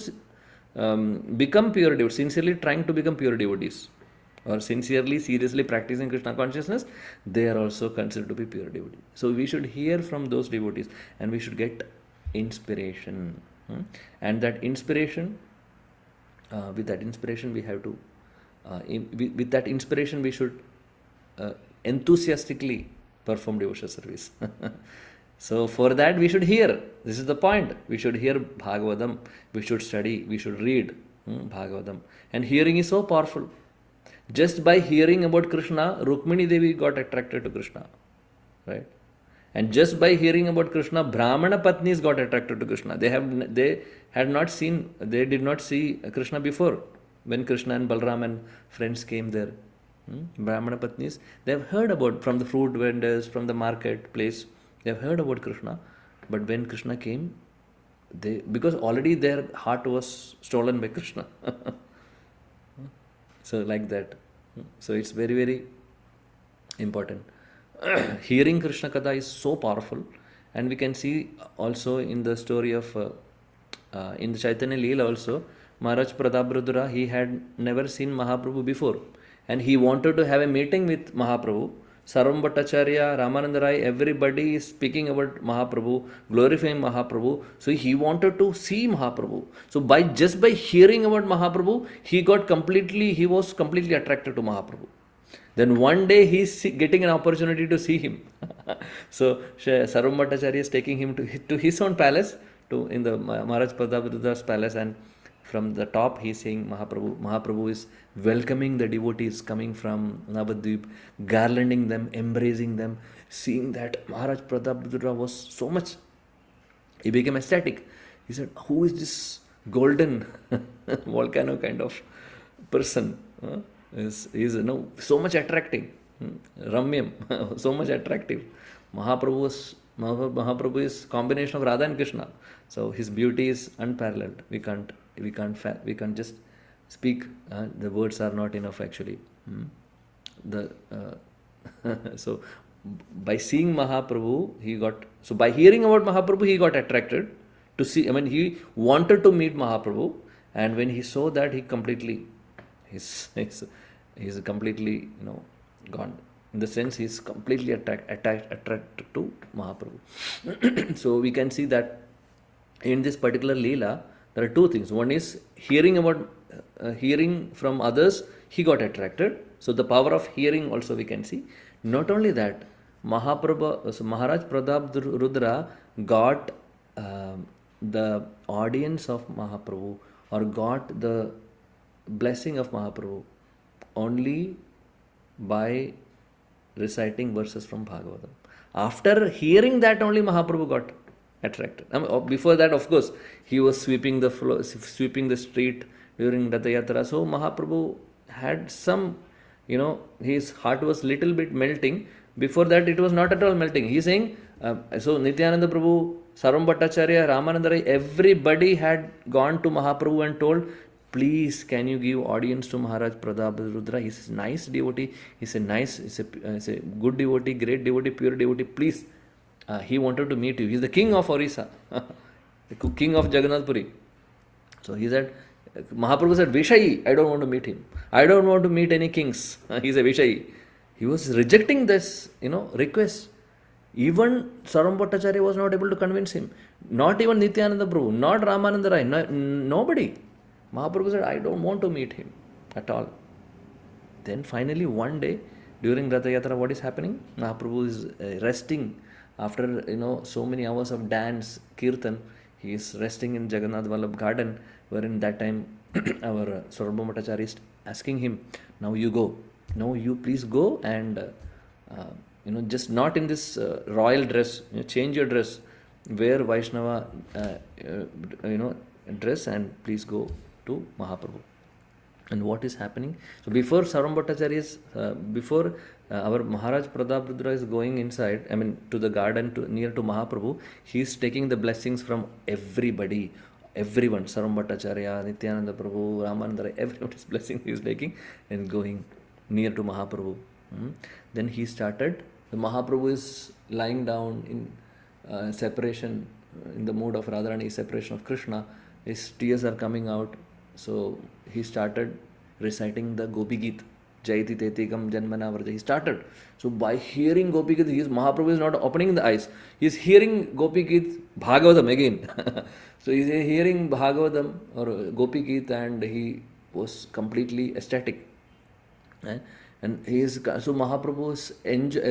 become pure devotees, sincerely trying to become pure devotees, or sincerely, seriously practicing Krishna consciousness, they are also considered to be pure devotees. So we should hear from those devotees and we should get inspiration. And that inspiration, with that inspiration, we have to, with that inspiration, we should enthusiastically perform devotional service. So for that we should hear. This is the point. We should hear Bhagavatam. We should study. We should read Bhagavatam. And hearing is so powerful. Just by hearing about Krishna, Rukmini Devi got attracted to Krishna, right? And just by hearing about Krishna, Brahmana Patnis got attracted to Krishna. They did not see Krishna before. When Krishna and Balram and friends came there, Brahmana Patnis, they have heard about, from the fruit vendors, from the marketplace, they have heard about Krishna. But when Krishna came, because already their heart was stolen by Krishna. So like that. So it's very, very important. Hearing Krishna Katha is so powerful, and we can see also in the story of in the Chaitanya Leela also, Maharaj Prataprudra, he had never seen Mahaprabhu before, and he wanted to have a meeting with Mahaprabhu. Sarvam Bhattacharya, Ramananda Rai, everybody is speaking about Mahaprabhu, glorifying Mahaprabhu. So he wanted to see Mahaprabhu. So just by hearing about Mahaprabhu, he was completely attracted to Mahaprabhu. Then one day he is getting an opportunity to see him. So Sarvam Bhattacharya is taking him to his own palace, in the Maharaj Pratapradra's palace, and from the top he is saying Mahaprabhu. Mahaprabhu is welcoming the devotees coming from Navadvip, garlanding them, embracing them. Seeing that, Maharaj Prataprudra was so much, he became ecstatic. He said, who is this golden volcano kind of person? Is so much attractive. Ramyam, so much attractive. Mahaprabhu is combination of Radha and Krishna. So his beauty is unparalleled. We can't just speak. The words are not enough actually. So by seeing Mahaprabhu, by hearing about Mahaprabhu, he got attracted to see. He wanted to meet Mahaprabhu, and when he saw that, he's completely gone. In the sense, he's completely attracted to Mahaprabhu. So we can see that in this particular Leela, there are two things. One is hearing from others, he got attracted. So the power of hearing also we can see. Not only that, Maharaj Prataprudra got the audience of Mahaprabhu, or got the blessing of Mahaprabhu only by reciting verses from Bhagavatam. After hearing that, only Mahaprabhu got attracted. Before that, of course, he was sweeping the street during Ratha Yatra. So Mahaprabhu had some, his heart was little bit melting. Before that, it was not at all melting. He is saying, so Nityananda Prabhu, Sarvam Bhattacharya, Ramananda Rai, everybody had gone to Mahaprabhu and told, please, can you give audience to Maharaj Prataprudra? He's a nice devotee. He's a good devotee, great devotee, pure devotee. Please, he wanted to meet you. He's the king of Orissa, the king of Jagannath Puri. So he said, Mahaprabhu said, Vishayi, I don't want to meet him. I don't want to meet any kings. He's a Vishayi. He was rejecting this, request. Even Sarvam Bhattacharya was not able to convince him. Not even Nityananda Prabhu, not Ramananda Rai, nobody. Mahaprabhu said, I don't want to meet him at all. Then finally one day during Ratha Yatra, what is happening? Mahaprabhu is resting after so many hours of dance, kirtan. He is resting in Jagannath Vallabh garden, wherein that time our Sarvabhauma Bhattacharya is asking him, now you go. No, you please go and just not in this royal dress. Change your dress. Wear Vaishnava dress and please go to Mahaprabhu. And what is happening? So before before our Maharaj Prataprudra is going inside, I mean to the garden near to Mahaprabhu, he is taking the blessings from everybody, everyone, Sarvadrk, Nityananda Prabhu, Ramananda, everyone's blessing he is taking and going near to Mahaprabhu. Then he started, the Mahaprabhu is lying down in separation, in the mood of Radharani, separation of Krishna. His tears are coming out. So he started reciting the Gopi Geet, Jaiti Tetikam Janmana Vraja. He started. So by hearing Gopi Geet, Mahaprabhu is not opening the eyes. He is hearing Gopi Geet, Bhagavatam again. So he is hearing Bhagavatam or Gopi Geet, and he was completely ecstatic. And he is, so Mahaprabhu is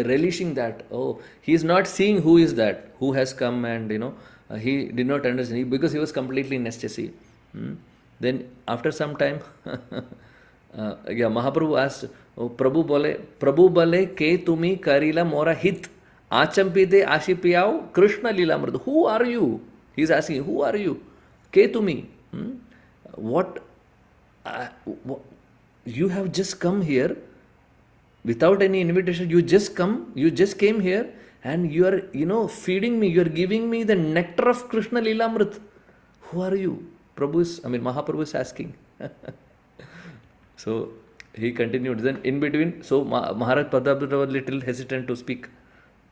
relishing that. Oh, he is not seeing who is that, who has come, and he did not understand because he was completely in ecstasy. Then after some time, Mahaprabhu asked, oh, Prabhu bole ke tumi karila mora hit achampide ashipiyao Krishna lila mrdu. Who are you? He is asking, who are you? Ke tumi. What? You have just come here without any invitation. You just came here, and you are, feeding me, you are giving me the nectar of Krishna Lilamrit. Who are you? Mahaprabhu is asking. So he continued. Then in between, so Maharaj Prataprudra was little hesitant to speak.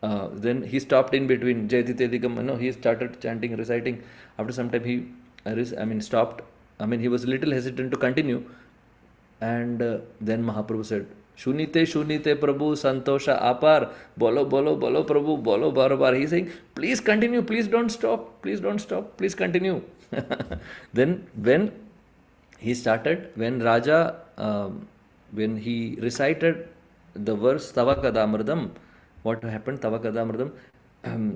Then he stopped in between. Jayati Tedikam, he started chanting, reciting. After some time he stopped. He was little hesitant to continue. And then Mahaprabhu said, Shunite Prabhu Santosha Apar, Bolo Prabhu, Bolo Bar. He is saying, please continue, please don't stop, please continue. Then when he started, when Raja, when he recited the verse Tava Kadamridam, what happened? Tava Kadamridam,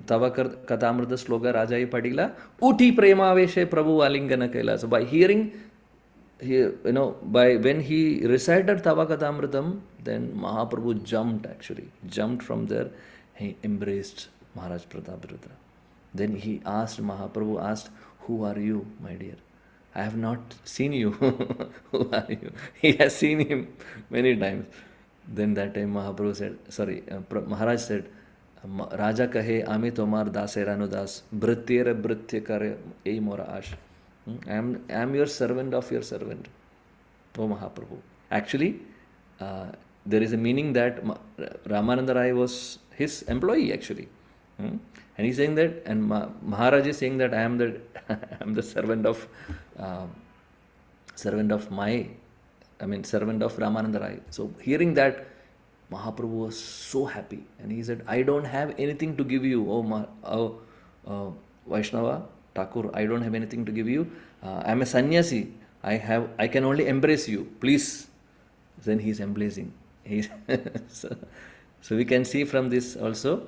Tava Kadamrida sloga Raja Padila, Uti Premaveshe Prabhu Alingana Kaila. So by hearing, when he recited Tava Kadamridam, then Mahaprabhu jumped from there. He embraced Maharaj Prataprudra. Then Mahaprabhu asked, who are you, my dear? I have not seen you. Who are you? He has seen him many times. Then that time Mahaprabhu said, Maharaj said, Raja kahe ame tomar dase ranudas, bhrityere bhritya kare ei mora ash. I am your servant of your servant, O Mahaprabhu. Actually, there is a meaning that Ramananda Rai was his employee actually. And he's saying that, and Maharaj is saying that I am the servant of Ramananda Rai. So hearing that, Mahaprabhu was so happy, and he said, I don't have anything to give you, Vaishnava Thakur, I don't have anything to give you. I am a sannyasi. I can only embrace you. Please. Then he is embracing. So we can see from this also,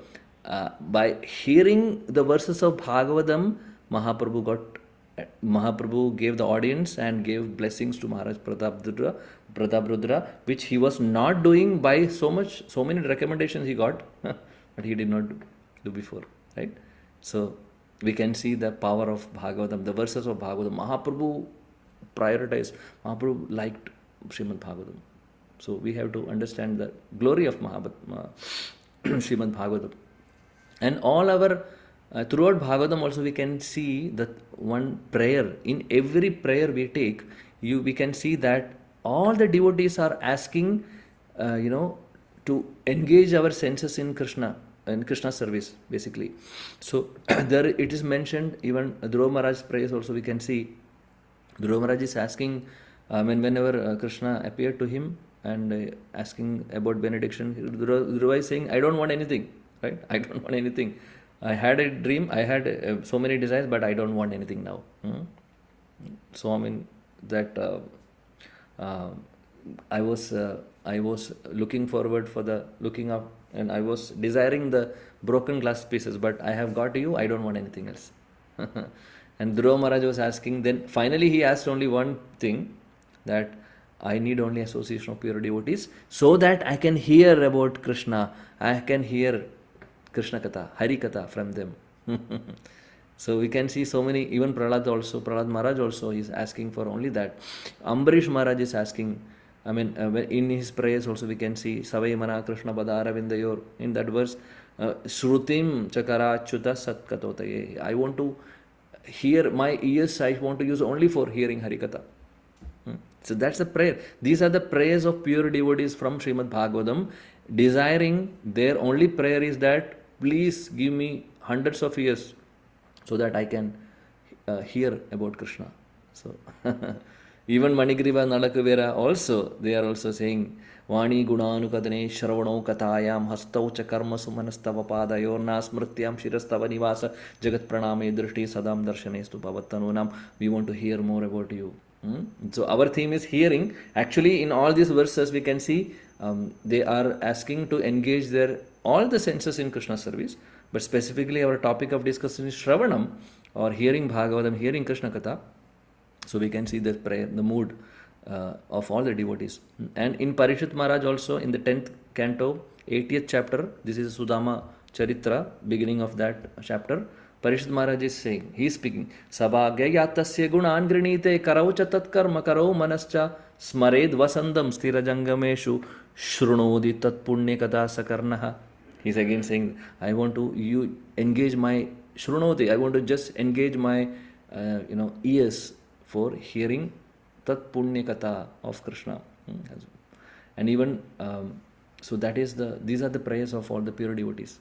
by hearing the verses of Bhagavatam, Mahaprabhu gave the audience and gave blessings to Maharaj Prataprudra, which he was not doing by so many recommendations he got, but he did not do before, right? So we can see the power of Bhagavatam, the verses of Bhagavatam. Mahaprabhu liked Srimad Bhagavatam. So we have to understand the glory of Srimad Bhagavatam. And all our, throughout Bhagavatam also we can see that one prayer, in every prayer we take, we can see that all the devotees are asking, to engage our senses in Krishna service, basically. So there it is mentioned, even Dhruva Maharaj's prayers also we can see. Dhruva Maharaj is asking, whenever Krishna appeared to him and asking about benediction, Dhruva is saying, I don't want anything, right? I don't want anything. I had a dream, I had so many desires, but I don't want anything now. So that I was looking forward for looking up, and I was desiring the broken glass pieces, but I have got you, I don't want anything else. And Dhruva Maharaj was asking, then finally he asked only one thing, that I need only association of pure devotees, so that I can hear about Krishna, I can hear Krishna Katha, Hari Katha from them. So we can see so many, even Prahlad Maharaj also is asking for only that. Ambarish Maharaj is asking, in his prayers also we can see, Savai Mana Krishna Badara Vindayor, in that verse, Shrutim Chakara Chuta Satkatotaye. I want to hear, my ears I want to use only for hearing Harikatha. So that's the prayer. These are the prayers of pure devotees from Srimad Bhagavatam, desiring, their only prayer is that, please give me hundreds of years so that I can hear about Krishna. So even Manigriva Nalakavera also, they are also saying, Vani Gunanukadane Shravano Katayam Hastau Chakarma Sumanastava Padayorna Smrityam Shirastava Nivasa Jagat Praname Drishti Sadam Darshanestu Pavatanunam. We want to hear more about you. So our theme is hearing. Actually, in all these verses, we can see they are asking to engage their all the senses in Krishna service. But specifically, our topic of discussion is Shravanam, or hearing Bhagavatam, hearing Krishna Katha. So we can see the prayer, the mood of all the devotees. And in Parishit Maharaj also, in the 10th canto, 80th chapter, this is Sudama Charitra, beginning of that chapter, Parishit Maharaj is saying, he is speaking, Sabhagya yatasya gunan grinite karaucha tatkarma karau manascha smared vasandam stirajangameshu shrunodi tat punya kada sakarnaha. He is again saying, I want to engage my shrunoti, I want to just engage my ears for hearing tat punya katha of Krishna. And even, so that is these are the prayers of all the pure devotees.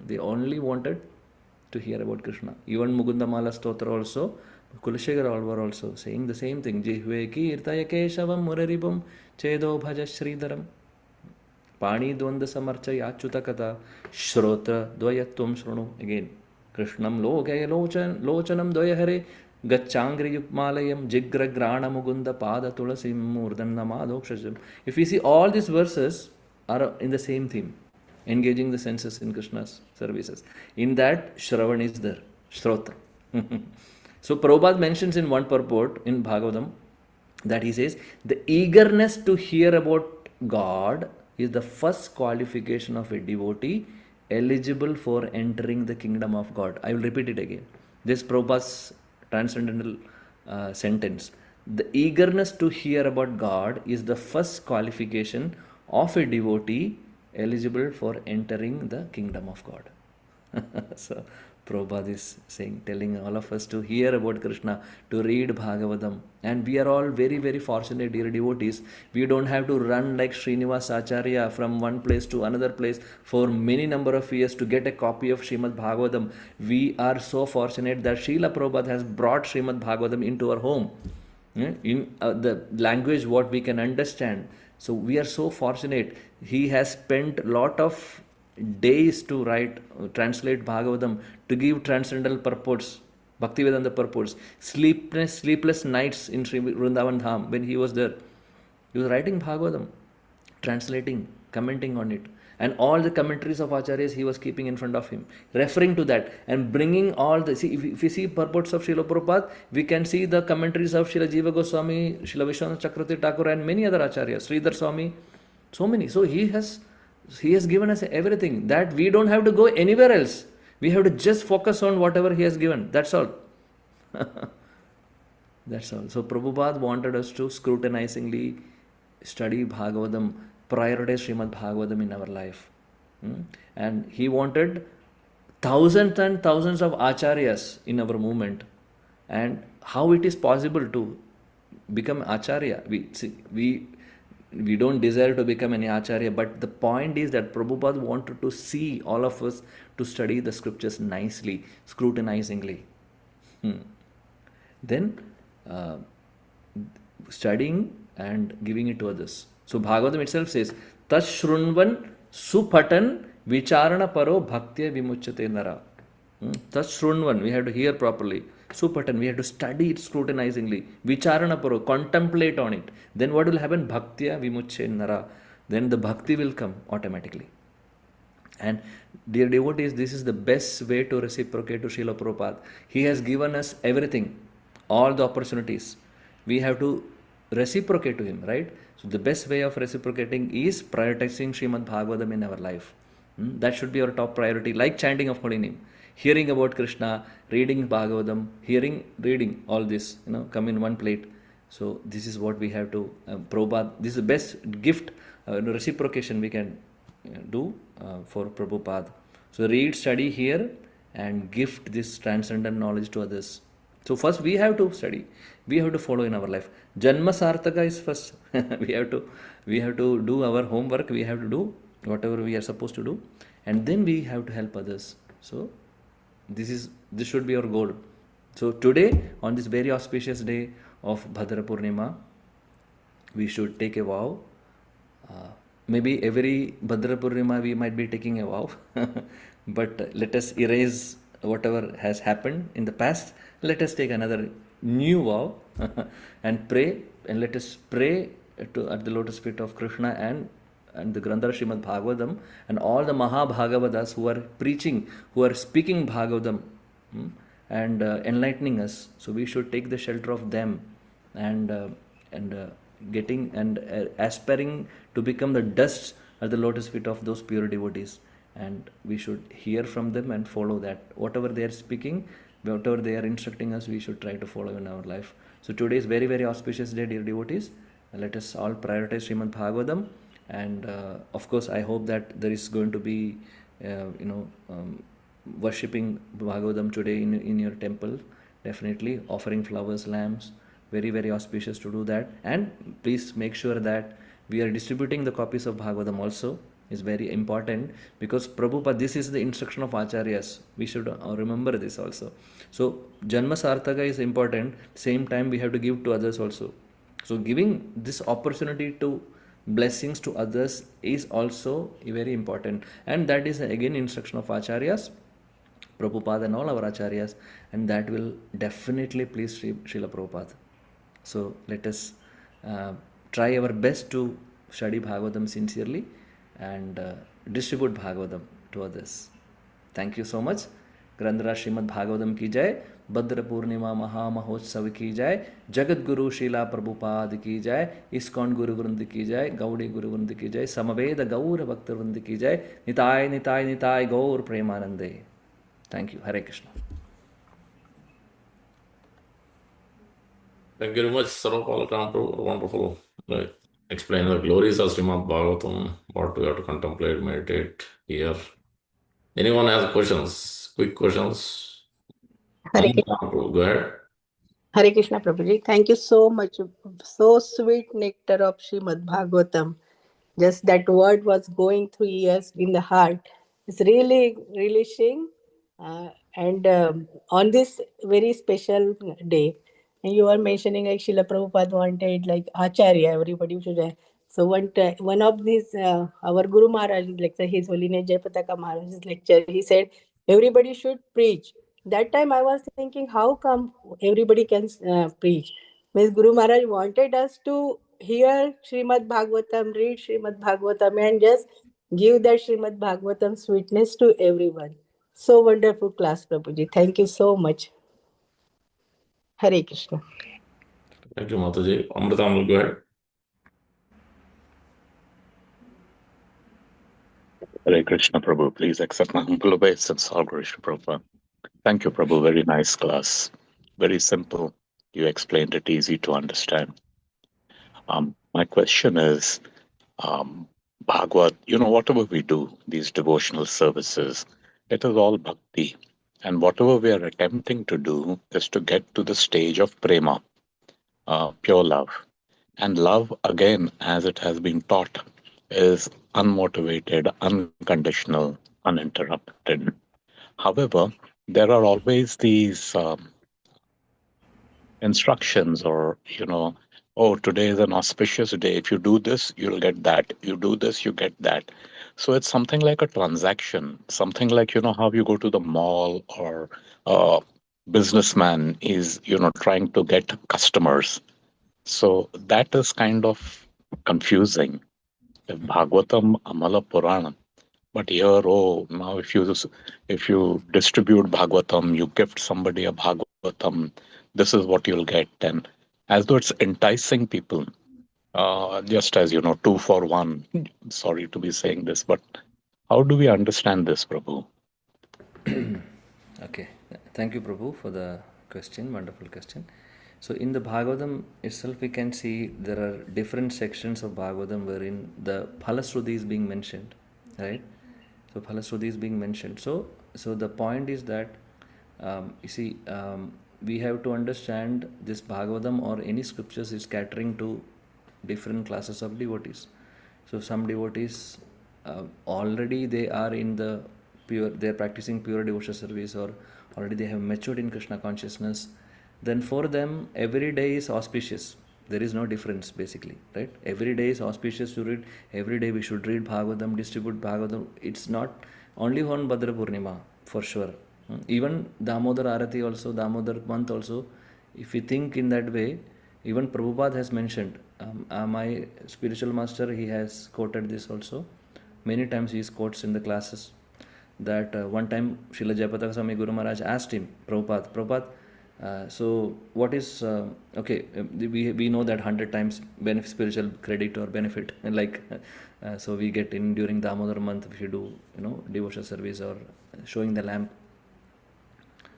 They only wanted to hear about Krishna. Even Mukunda Mala Stotra also, Kulashekar Alvar also saying the same thing. Jihve kirtaya keshavam muraribam chedo bhaja sridharam. Pani dvanda samarcha yachuta kata shrotra dvayatvam shrunu. Again, Krishnam lokaya lochanam dvayahare gachangri yukmalayam jigra grana mugunda pada tulasim murdanna madokshajam. If we see all these verses are in the same theme, engaging the senses in Krishna's services. In that, Shravan is there, Shrota. So Prabhupada mentions in one purport in Bhagavatam that he says, the eagerness to hear about God is the first qualification of a devotee eligible for entering the kingdom of God. I will repeat it again. This Prabhupada's transcendental sentence. The eagerness to hear about God is the first qualification of a devotee eligible for entering the kingdom of God. So Prabhupada is saying, telling all of us to hear about Krishna, to read Bhagavatam. And we are all very, very fortunate, dear devotees. We don't have to run like Srinivas Acharya from one place to another place for many number of years to get a copy of Srimad Bhagavatam. We are so fortunate that Srila Prabhupada has brought Srimad Bhagavatam into our home. In the language what we can understand. So we are so fortunate. He has spent a lot of days to translate Bhagavatam, to give transcendental purports, Bhaktivedanta purports, sleepless nights in Sri Vrindavan Dham when he was there. He was writing Bhagavatam, translating, commenting on it. And all the commentaries of Acharyas he was keeping in front of him, referring to that and bringing all the... See, if we see purports of Srila Prabhupada, we can see the commentaries of Srila Jiva Goswami, Srila Vishwanath Chakravarti Thakur and many other Acharyas, Sridhar Swami, so many. So he has given us everything that we don't have to go anywhere else. We have to just focus on whatever he has given. That's all. That's all. So Prabhupada wanted us to scrutinizingly study Bhagavatam, prioritize Srimad Bhagavatam in our life. And he wanted thousands and thousands of acharyas in our movement. And how it is possible to become acharya. We don't desire to become any acharya, but the point is that Prabhupada wanted to see all of us to study the scriptures nicely, scrutinizingly. Then studying and giving it to others. So Bhagavatam itself says, Tashrunvan supatan vicharana paro bhaktya vimuchyate nara. Tashrunvan, we have to hear properly. Supatan, we have to study it scrutinizingly. Vicharana paro, contemplate on it. Then what will happen? Bhaktya vimuchyate nara. Then the bhakti will come automatically. And dear devotees, this is the best way to reciprocate to Srila Prabhupada. He has given us everything, all the opportunities. We have to reciprocate to him, right? So the best way of reciprocating is prioritizing Srimad Bhagavatam in our life. That should be our top priority, like chanting of holy name. hearing about Krishna, reading Bhagavatam, reading all this, come in one plate. So this is what we have to, Prabhupada, this is the best gift, reciprocation we can do for Prabhupada. So read, study here and gift this transcendent knowledge to others. So first we have to study, we have to follow in our life. Janma Sartaka is first. we have to do our homework, we have to do whatever we are supposed to do, and then we have to help others. So this should be our goal. So today, on this very auspicious day of Bhadra Purnima, we should take a vow. Maybe every Bhadra Purnima we might be taking a vow, but let us erase whatever has happened in the past. Let us take another new vow and pray, and let us pray at the lotus feet of Krishna and the Grandhara Srimad Bhagavatam and all the Mahabhagavatas who are preaching, who are speaking Bhagavatam, and enlightening us. So we should take the shelter of them and getting and aspiring to become the dust at the lotus feet of those pure devotees. And we should hear from them and follow that. Whatever they are speaking, whatever they are instructing us, we should try to follow in our life. So today is very, very auspicious day, dear devotees. Let us all prioritize Srimad Bhagavatam. And of course, I hope that there is going to be, worshipping Bhagavatam today in your temple. Definitely offering flowers, lamps. Very, very auspicious to do that. And please make sure that we are distributing the copies of Bhagavatam also. Is very important, because Prabhupada, this is the instruction of Acharyas. We should remember this also. So Janma Sartaka is important. Same time we have to give to others also. So giving this opportunity to blessings to others is also very important. And that is again instruction of Acharyas, Prabhupada and all our Acharyas. And that will definitely please Srila Prabhupada. So let us try our best to study Bhagavatam sincerely and distribute Bhagavatam to others. Thank you so much. ग्रंथराज Shrimad Bhagavatam की जय, भद्र पूर्णिमा महामहोत्सव की जय, जगत गुरु शीला प्रभुपाद की जय, ISKCON गुरु वृंद की जय, गौड़ी गुरु वृंद की जय, समवेद गौर भक्त वृंद की जय, निताय निताय निताय गौर प्रेमानंदे. Thank you. Hare Krishna. Thank you very much, Sarvadrk. Wonderful. Explain the glories of Srimad Bhagavatam, what we have to contemplate, meditate, hear. Anyone has questions? Quick questions? Hare Go ahead. Hare Krishna Prabhuji. Thank you so much. So sweet nectar of Srimad Bhagavatam. Just that word was going through ears in the heart. It's really relishing. And on this very special day, and you are mentioning like Srila Prabhupada wanted like Acharya, everybody should have. So one of these, our Guru Maharaj lecture, His Holiness Jayapataka Maharaj's lecture, he said, everybody should preach. That time I was thinking, how come everybody can preach? Means Guru Maharaj wanted us to hear Srimad Bhagavatam, read Srimad Bhagavatam, and just give that Srimad Bhagavatam sweetness to everyone. So wonderful class, Prabhuji. Thank you so much. Hare Krishna. Thank you, Mataji. Amritam, go ahead. Hare Krishna, Prabhu. Please accept my humble obeisance, all Krishna Prabhupada. Thank you, Prabhu. Very nice class. Very simple. You explained it easy to understand. My question is, Bhagavad, whatever we do, these devotional services, it is all bhakti. And whatever we are attempting to do is to get to the stage of prema, pure love. And love, again, as it has been taught, is unmotivated, unconditional, uninterrupted. However, there are always these instructions or, oh, today is an auspicious day. If you do this, you'll get that. You do this, you get that. So it's something like a transaction, something like, how you go to the mall or a businessman is, trying to get customers. So that is kind of confusing. If Bhagavatam, Amala Purana, but here, now if you distribute Bhagavatam, you gift somebody a Bhagavatam, this is what you'll get. And as though it's enticing people, just as, 2 for 1. Sorry to be saying this, but how do we understand this, Prabhu? Okay, thank you, Prabhu, for the question. Wonderful question. So, in the Bhagavatam itself, we can see there are different sections of Bhagavatam wherein the Phalasruti is being mentioned, right? So, Phalasruti is being mentioned. So the point is that we have to understand this Bhagavatam or any scriptures is catering to different classes of devotees. So some devotees already they are in the pure, they are practicing pure devotional service, or already they have matured in Krishna consciousness. Then for them every day is auspicious. There is no difference basically, right? Every day is auspicious to read. Every day we should read Bhagavatam, distribute Bhagavatam. It's not only on Bhadra Purnima, for sure. Even Damodar Arati also, Damodar month also, if we think in that way, even Prabhupada has mentioned, my spiritual master, he has quoted this also. Many times he quotes in the classes that one time Srila Jayapataka Swami Guru Maharaj asked him, Prabhupada, so what is, we know that 100 times spiritual credit or benefit, like, so we get in during Damodar month if you do, devotional service or showing the lamp.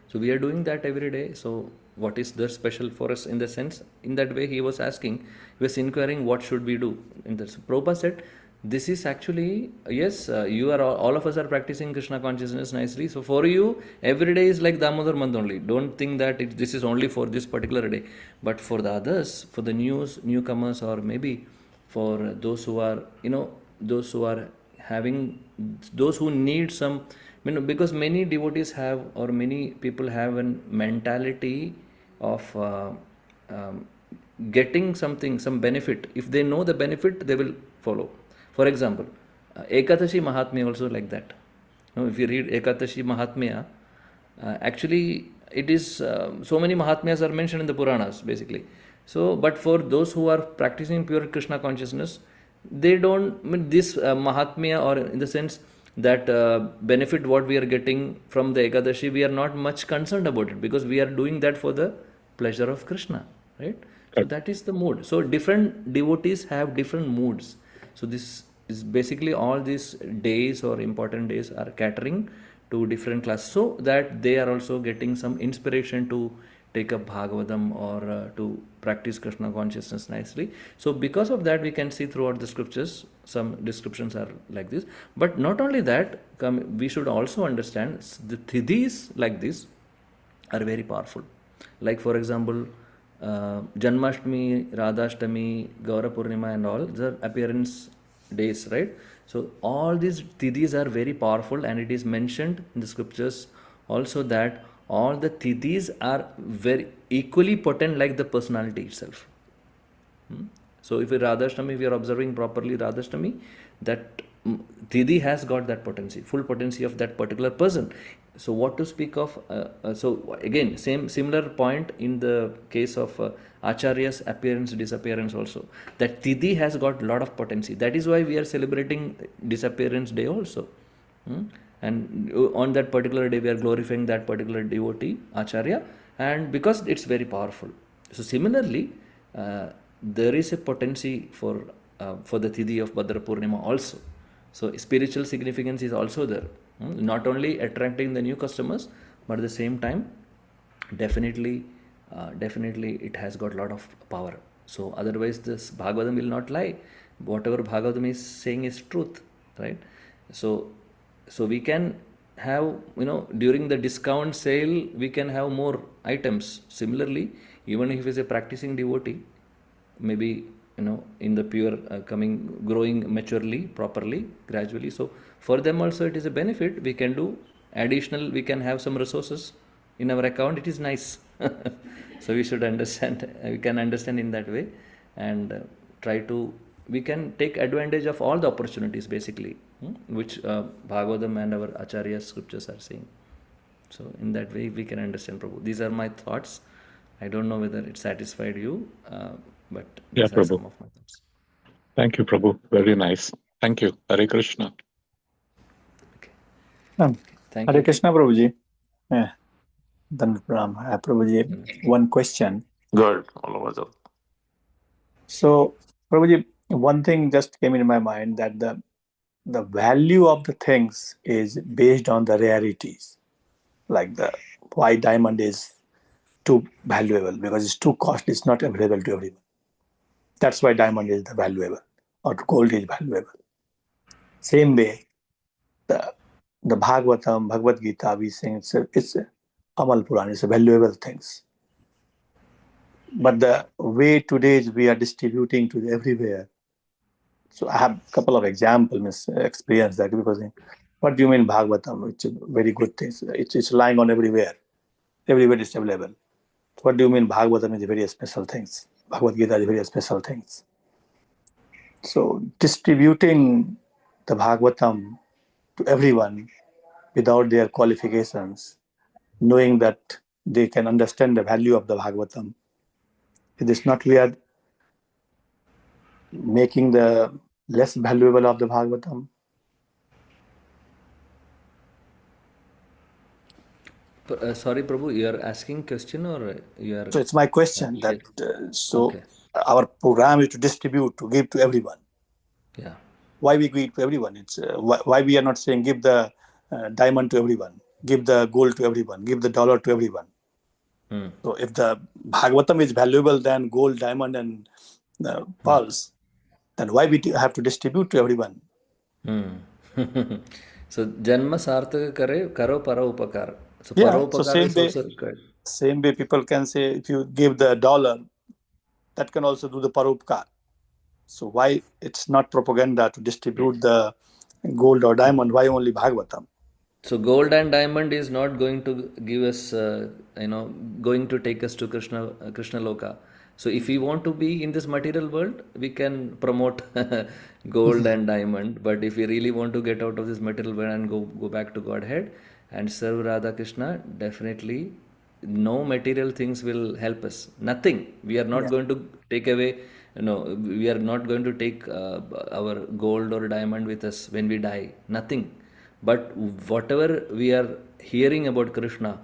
So we are doing that every day. So what is the special for us in the sense? In that way, he was asking, he was inquiring, what should we do? In this, Prabhupada said, this is actually, yes, you are all of us are practicing Krishna consciousness nicely. So for you, every day is like Damodar month only. Don't think that this is only for this particular day. But for the others, for the newcomers, or maybe for those who are, those who are having, those who need some, because many devotees have, or many people have a mentality of getting something, some benefit. If they know the benefit, they will follow. For example, Ekadashi Mahatmya also like that. If you read Ekadashi Mahatmya, actually it is, so many Mahatmyas are mentioned in the Puranas basically. So, but for those who are practicing pure Krishna consciousness, they don't, this Mahatmya, or in the sense that benefit what we are getting from the Ekadashi, we are not much concerned about it, because we are doing that for the pleasure of Krishna, right? So that is the mood. So different devotees have different moods. So this is basically all these days or important days are catering to different classes, so that they are also getting some inspiration to take up Bhagavatam or to practice Krishna consciousness nicely. So because of that, we can see throughout the scriptures, some descriptions are like this. But not only that, we should also understand the thidis like this are very powerful. Like for example, Janmashtami, Radhashtami, Gaura Purnima and all, the appearance days, right? So all these thidis are very powerful, and it is mentioned in the scriptures also that all the thidis are very equally potent like the personality itself. So if Radhashtami, we are observing properly Radhashtami, that Didi has got that potency, full potency of that particular person. So what to speak of? So again, similar point in the case of Acharya's appearance, disappearance also. That Didi has got a lot of potency. That is why we are celebrating disappearance day also. And on that particular day, we are glorifying that particular devotee, Acharya, and because it's very powerful. So similarly, there is a potency for the Thidi of Bhadra Purnima also. So spiritual significance is also there. Not only attracting the new customers, but at the same time, definitely it has got a lot of power. So otherwise, this Bhagavatam will not lie. Whatever Bhagavatam is saying is truth, right? So we can have, during the discount sale, we can have more items. Similarly, even if it's a practicing devotee, maybe, in the pure growing maturely, properly, gradually. So for them also it is a benefit. We can do additional, we can have some resources in our account. It is nice. So we should understand, we can understand in that way, and we can take advantage of all the opportunities basically, which Bhagavatam and our Acharya scriptures are saying. So in that way we can understand, Prabhu. These are my thoughts. I don't know whether it satisfied you, but these are some of my thoughts. Thank you, Prabhu. Very nice. Thank you. Hare Krishna. Okay. Thank Hare you. Krishna, Prabhuji. Prabhuji, one question. Good. All of us. So, Prabhuji, one thing just came in my mind, that the value of the things is based on the rarities. like why diamond is too valuable, because it's too costly, it's not available to everyone. That's why diamond is the valuable, or gold is valuable. Same way, the Bhagavatam, Bhagavad Gita, we sing, it's a Amal Puran, it's a valuable things. But the way today we are distributing to everywhere. So I have a couple of examples, experience that, because what do you mean Bhagavatam? It's a very good thing. It's lying on everywhere. Everywhere it's available. What do you mean Bhagavatam is very special things? Bhagavad Gita is very special things. So distributing the Bhagavatam to everyone without their qualifications, knowing that they can understand the value of the Bhagavatam. It is not we are making the less valuable of the Bhagavatam. Sorry, Prabhu, you are asking question or you are... So it's my question that Okay. Our program is to distribute, to give to everyone. Yeah. Why we give to everyone? It's why we are not saying give the diamond to everyone, give the gold to everyone, give the dollar to everyone. So if the Bhagavatam is valuable than gold, diamond, and pearls, then why we have to distribute to everyone? So janma sarthaka karo para upakar. So Yeah, para so upakar is also required. same way people can say, if you give the dollar, that can also do the parupkar. So why it's not propaganda to distribute the gold or diamond? Why only Bhagavatam? So gold and diamond is not going to give us, going to take us to Krishna Loka. So if we want to be in this material world, we can promote gold and diamond. But if we really want to get out of this material world and go back to Godhead and serve Radha Krishna, definitely no material things will help us. Nothing. We are not going to take away. We are not going to take our gold or diamond with us when we die. Nothing. But whatever we are hearing about Krishna,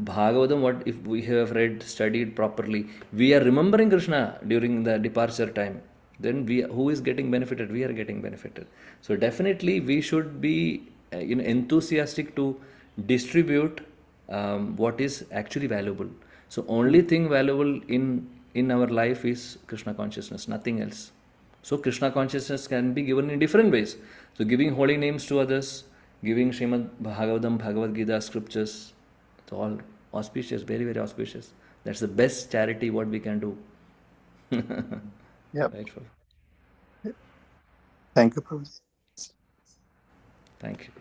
Bhagavatam, what if we have read, studied properly, we are remembering Krishna during the departure time. Then who is getting benefited? We are getting benefited. So definitely we should be enthusiastic to distribute what is actually valuable. So only thing valuable in our life is Krishna consciousness, nothing else. So Krishna consciousness can be given in different ways. So giving holy names to others, giving Srimad Bhagavatam, Bhagavad Gita scriptures, it's all auspicious, very, very auspicious. That's the best charity what we can do. Yeah. Right, Prabhu? Thank you, Prabhu. Thank you.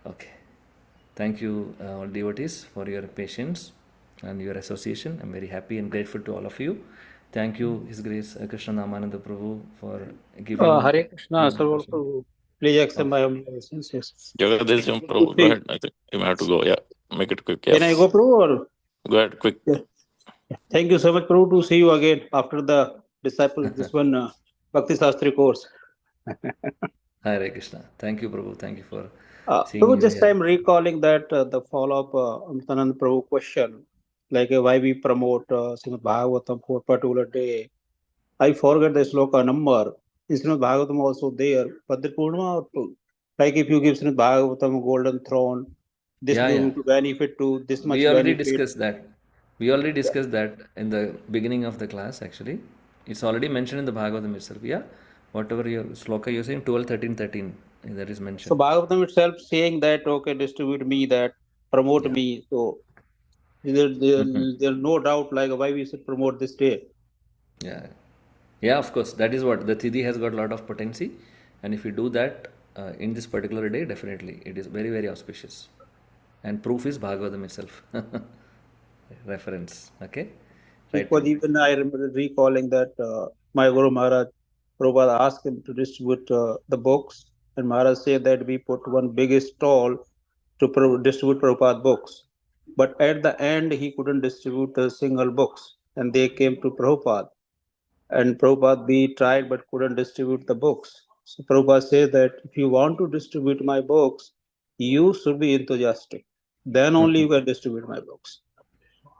Okay. Thank you, all devotees, for your patience and your association. I'm very happy and grateful to all of you. Thank you, His Grace Krishna Namananda Prabhu, for giving... Hare Krishna, Sarvadrk Prabhu. Please accept my obeisances. Yes. Jagadish Prabhu, go ahead. I think you may have to go. Yeah, make it quick. Yes. Can I go, Prabhu? Or? Go ahead, quick. Yeah. Thank you so much, Prabhu, to see you again after the disciple, this one Bhakti Sastri course. Hare Krishna. Thank you, Prabhu. Thank you for seeing Prabhu, you just here. I'm recalling that the follow-up Amritanand Prabhu question, like why we promote Srimad Bhagavatam for a particular day. I forget the sloka number. Instead of Bhagavatam also there, but the Purnima, like if you give Srimad Bhagavatam golden throne, this will benefit to this much We already benefit. discussed that. We already discussed that in the beginning of the class, actually. It's already mentioned in the Bhagavatam itself. Yeah, whatever your sloka you're saying, 12, 13, 13, that is mentioned. So Bhagavatam itself saying that, okay, distribute me, that promote me. So there's no doubt like why we should promote this day. Yeah. Yeah, of course. That is what the Thithi has got a lot of potency. And if you do that in this particular day, definitely it is very, very auspicious. And proof is Bhagavatam itself. Reference. Okay. Right. Because even I remember recalling that my Guru Maharaj Prabhupada asked him to distribute the books, and Maharaj said that we put one big stall to distribute Prabhupada books. But at the end, he couldn't distribute a single books, and they came to Prabhupada. And Prabhupada, we tried but couldn't distribute the books. So Prabhupada says that if you want to distribute my books, you should be enthusiastic. Then only you can distribute my books.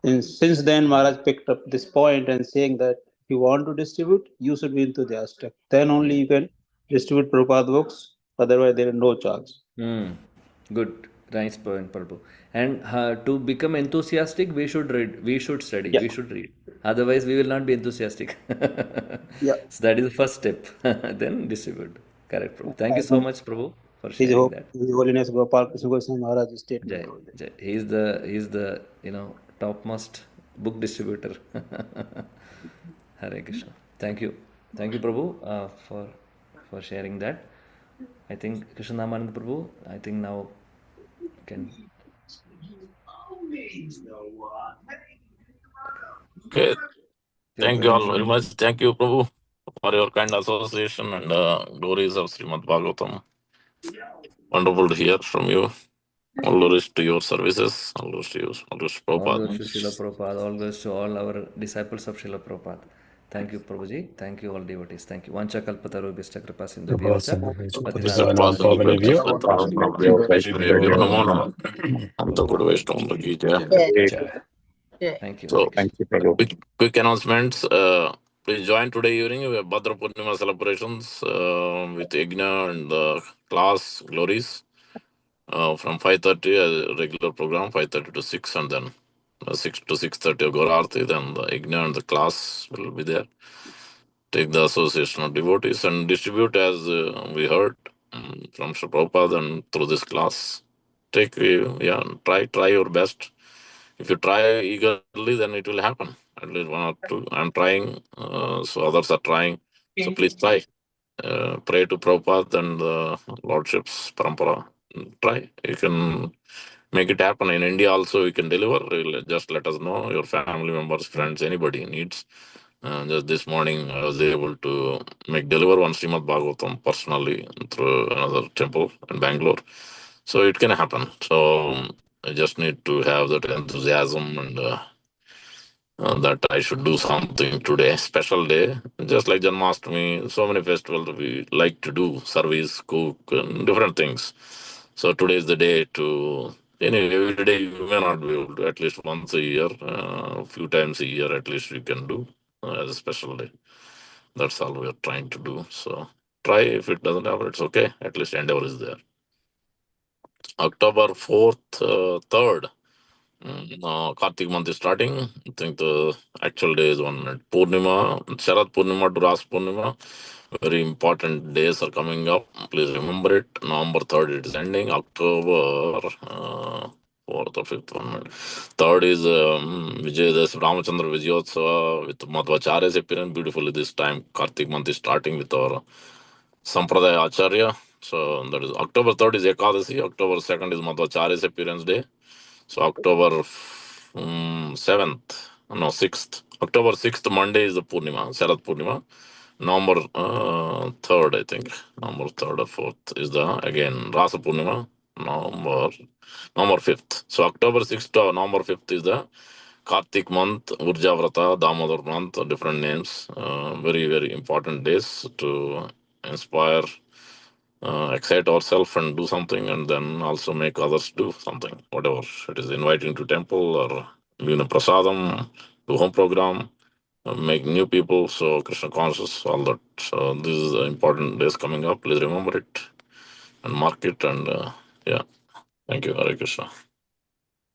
And since then, Maharaj picked up this point and saying that if you want to distribute, you should be enthusiastic. Then only you can distribute Prabhupada books. Otherwise, there is no chance. Good. Nice point, Prabhu. And to become enthusiastic, we should read, we should study, Yeah. we should read. Otherwise, we will not be enthusiastic. Yeah. So that is the first step. Then distribute. Correct, Prabhu. Thank you I so think much, Prabhu, for His sharing that. Holiness Gopal Krishna Goswami Maharaj's statement Jai, over there. Jai. He is the topmost book distributor. Hare Krishna. Thank you, Prabhu, for sharing that. I think Krishnamanand Prabhu. I think now can. Okay. Your Thank you all permission. very much. Thank you, Prabhu, for your kind association and glories of Srimad Bhagavatam. Wonderful to hear from you. All glories to your services. All glories to you. All glories to All goes Prabhupada. to Srila Prabhupada. All goes to all our disciples of Srila Prabhupada. Thank you, Prabhuji. Thank you, all devotees. Thank you. Vancha kalpataru bhishta kripa sindhu bhyavcha. Krishna Patitanam Namo Namo. Anta Guru Vaishnava Ki Jai. Yeah. Thank you. So, Hare Krishna. Thank you, Prabhu. quick announcements. Please join today evening. We have Bhadra Purnima celebrations with Yajna and the class glories from 5:30 a regular program, 5:30 to 6, and then 6 to 6:30 Gaurarti. Then the Yajna and the class will be there. Take the association of devotees and distribute as we heard from Sri Prabhupada and through this class. Take try your best. If you try eagerly, then it will happen. At least one or two. I'm trying, so others are trying. So please try. Pray to Prabhupada and the Lordship's Parampara. Try. You can make it happen. In India also, you can deliver. Just let us know. Your family members, friends, anybody needs. Just this morning, I was able to deliver one Srimad Bhagavatam personally through another temple in Bangalore. So it can happen. So I just need to have that enthusiasm and that I should do something today, special day, just like Janmashtami, so many festivals we like to do, service, cook, and different things. So today is the day to, anyway, every day you may not be able to, at least once a year, a few times a year at least you can do as a special day. That's all we are trying to do. So try. If it doesn't happen, it's okay. At least endeavor is there. October 4th, 3rd, Kartik month is starting. I think the actual day is on Purnima, Sharad Purnima to Ras Purnima. Very important days are coming up. Please remember it. November 3rd it is ending. October 4th or 5th one. 3rd is Vijay Ramachandra Vijayotsava with Madhvacharya's appearance. Beautifully this time Kartik month is starting with our Sampradaya Acharya. So that is October 3rd is Ekadasi. October 2nd is Madhvacharya's appearance day. So October 7th, no 6th. October 6th, Monday is the Purnima, Sharad Purnima. November 3rd, I think. November 3rd or 4th is the, again, Rasa Purnima. November 5th. So October 6th to November 5th is the Kartik month, Urja Vrata, Damodar month, different names. Very, very important days to inspire, excite ourselves and do something, and then also make others do something, whatever it is, inviting to temple or giving a prasadam, do home program, make new people, so Krishna conscious, all that. So this is the important days coming up. Please remember it and mark it, and yeah. Thank you. Hare Krishna.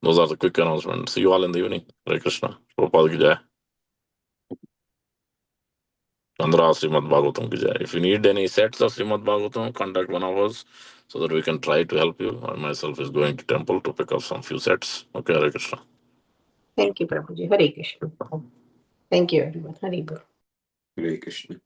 Those are the quick announcements. See you all in the evening. Hare Krishna. Prabhupada ki jai. Chandra Srimad Bhagavatam ki jai. If you need any sets of Srimad Bhagavatam, contact one of us so that we can try to help you. I myself is going to temple to pick up some few sets. Okay, Hare Krishna. Thank you, Prabhuji. Hare Krishna. Thank you, everyone. Hare Krishna. Hare Krishna.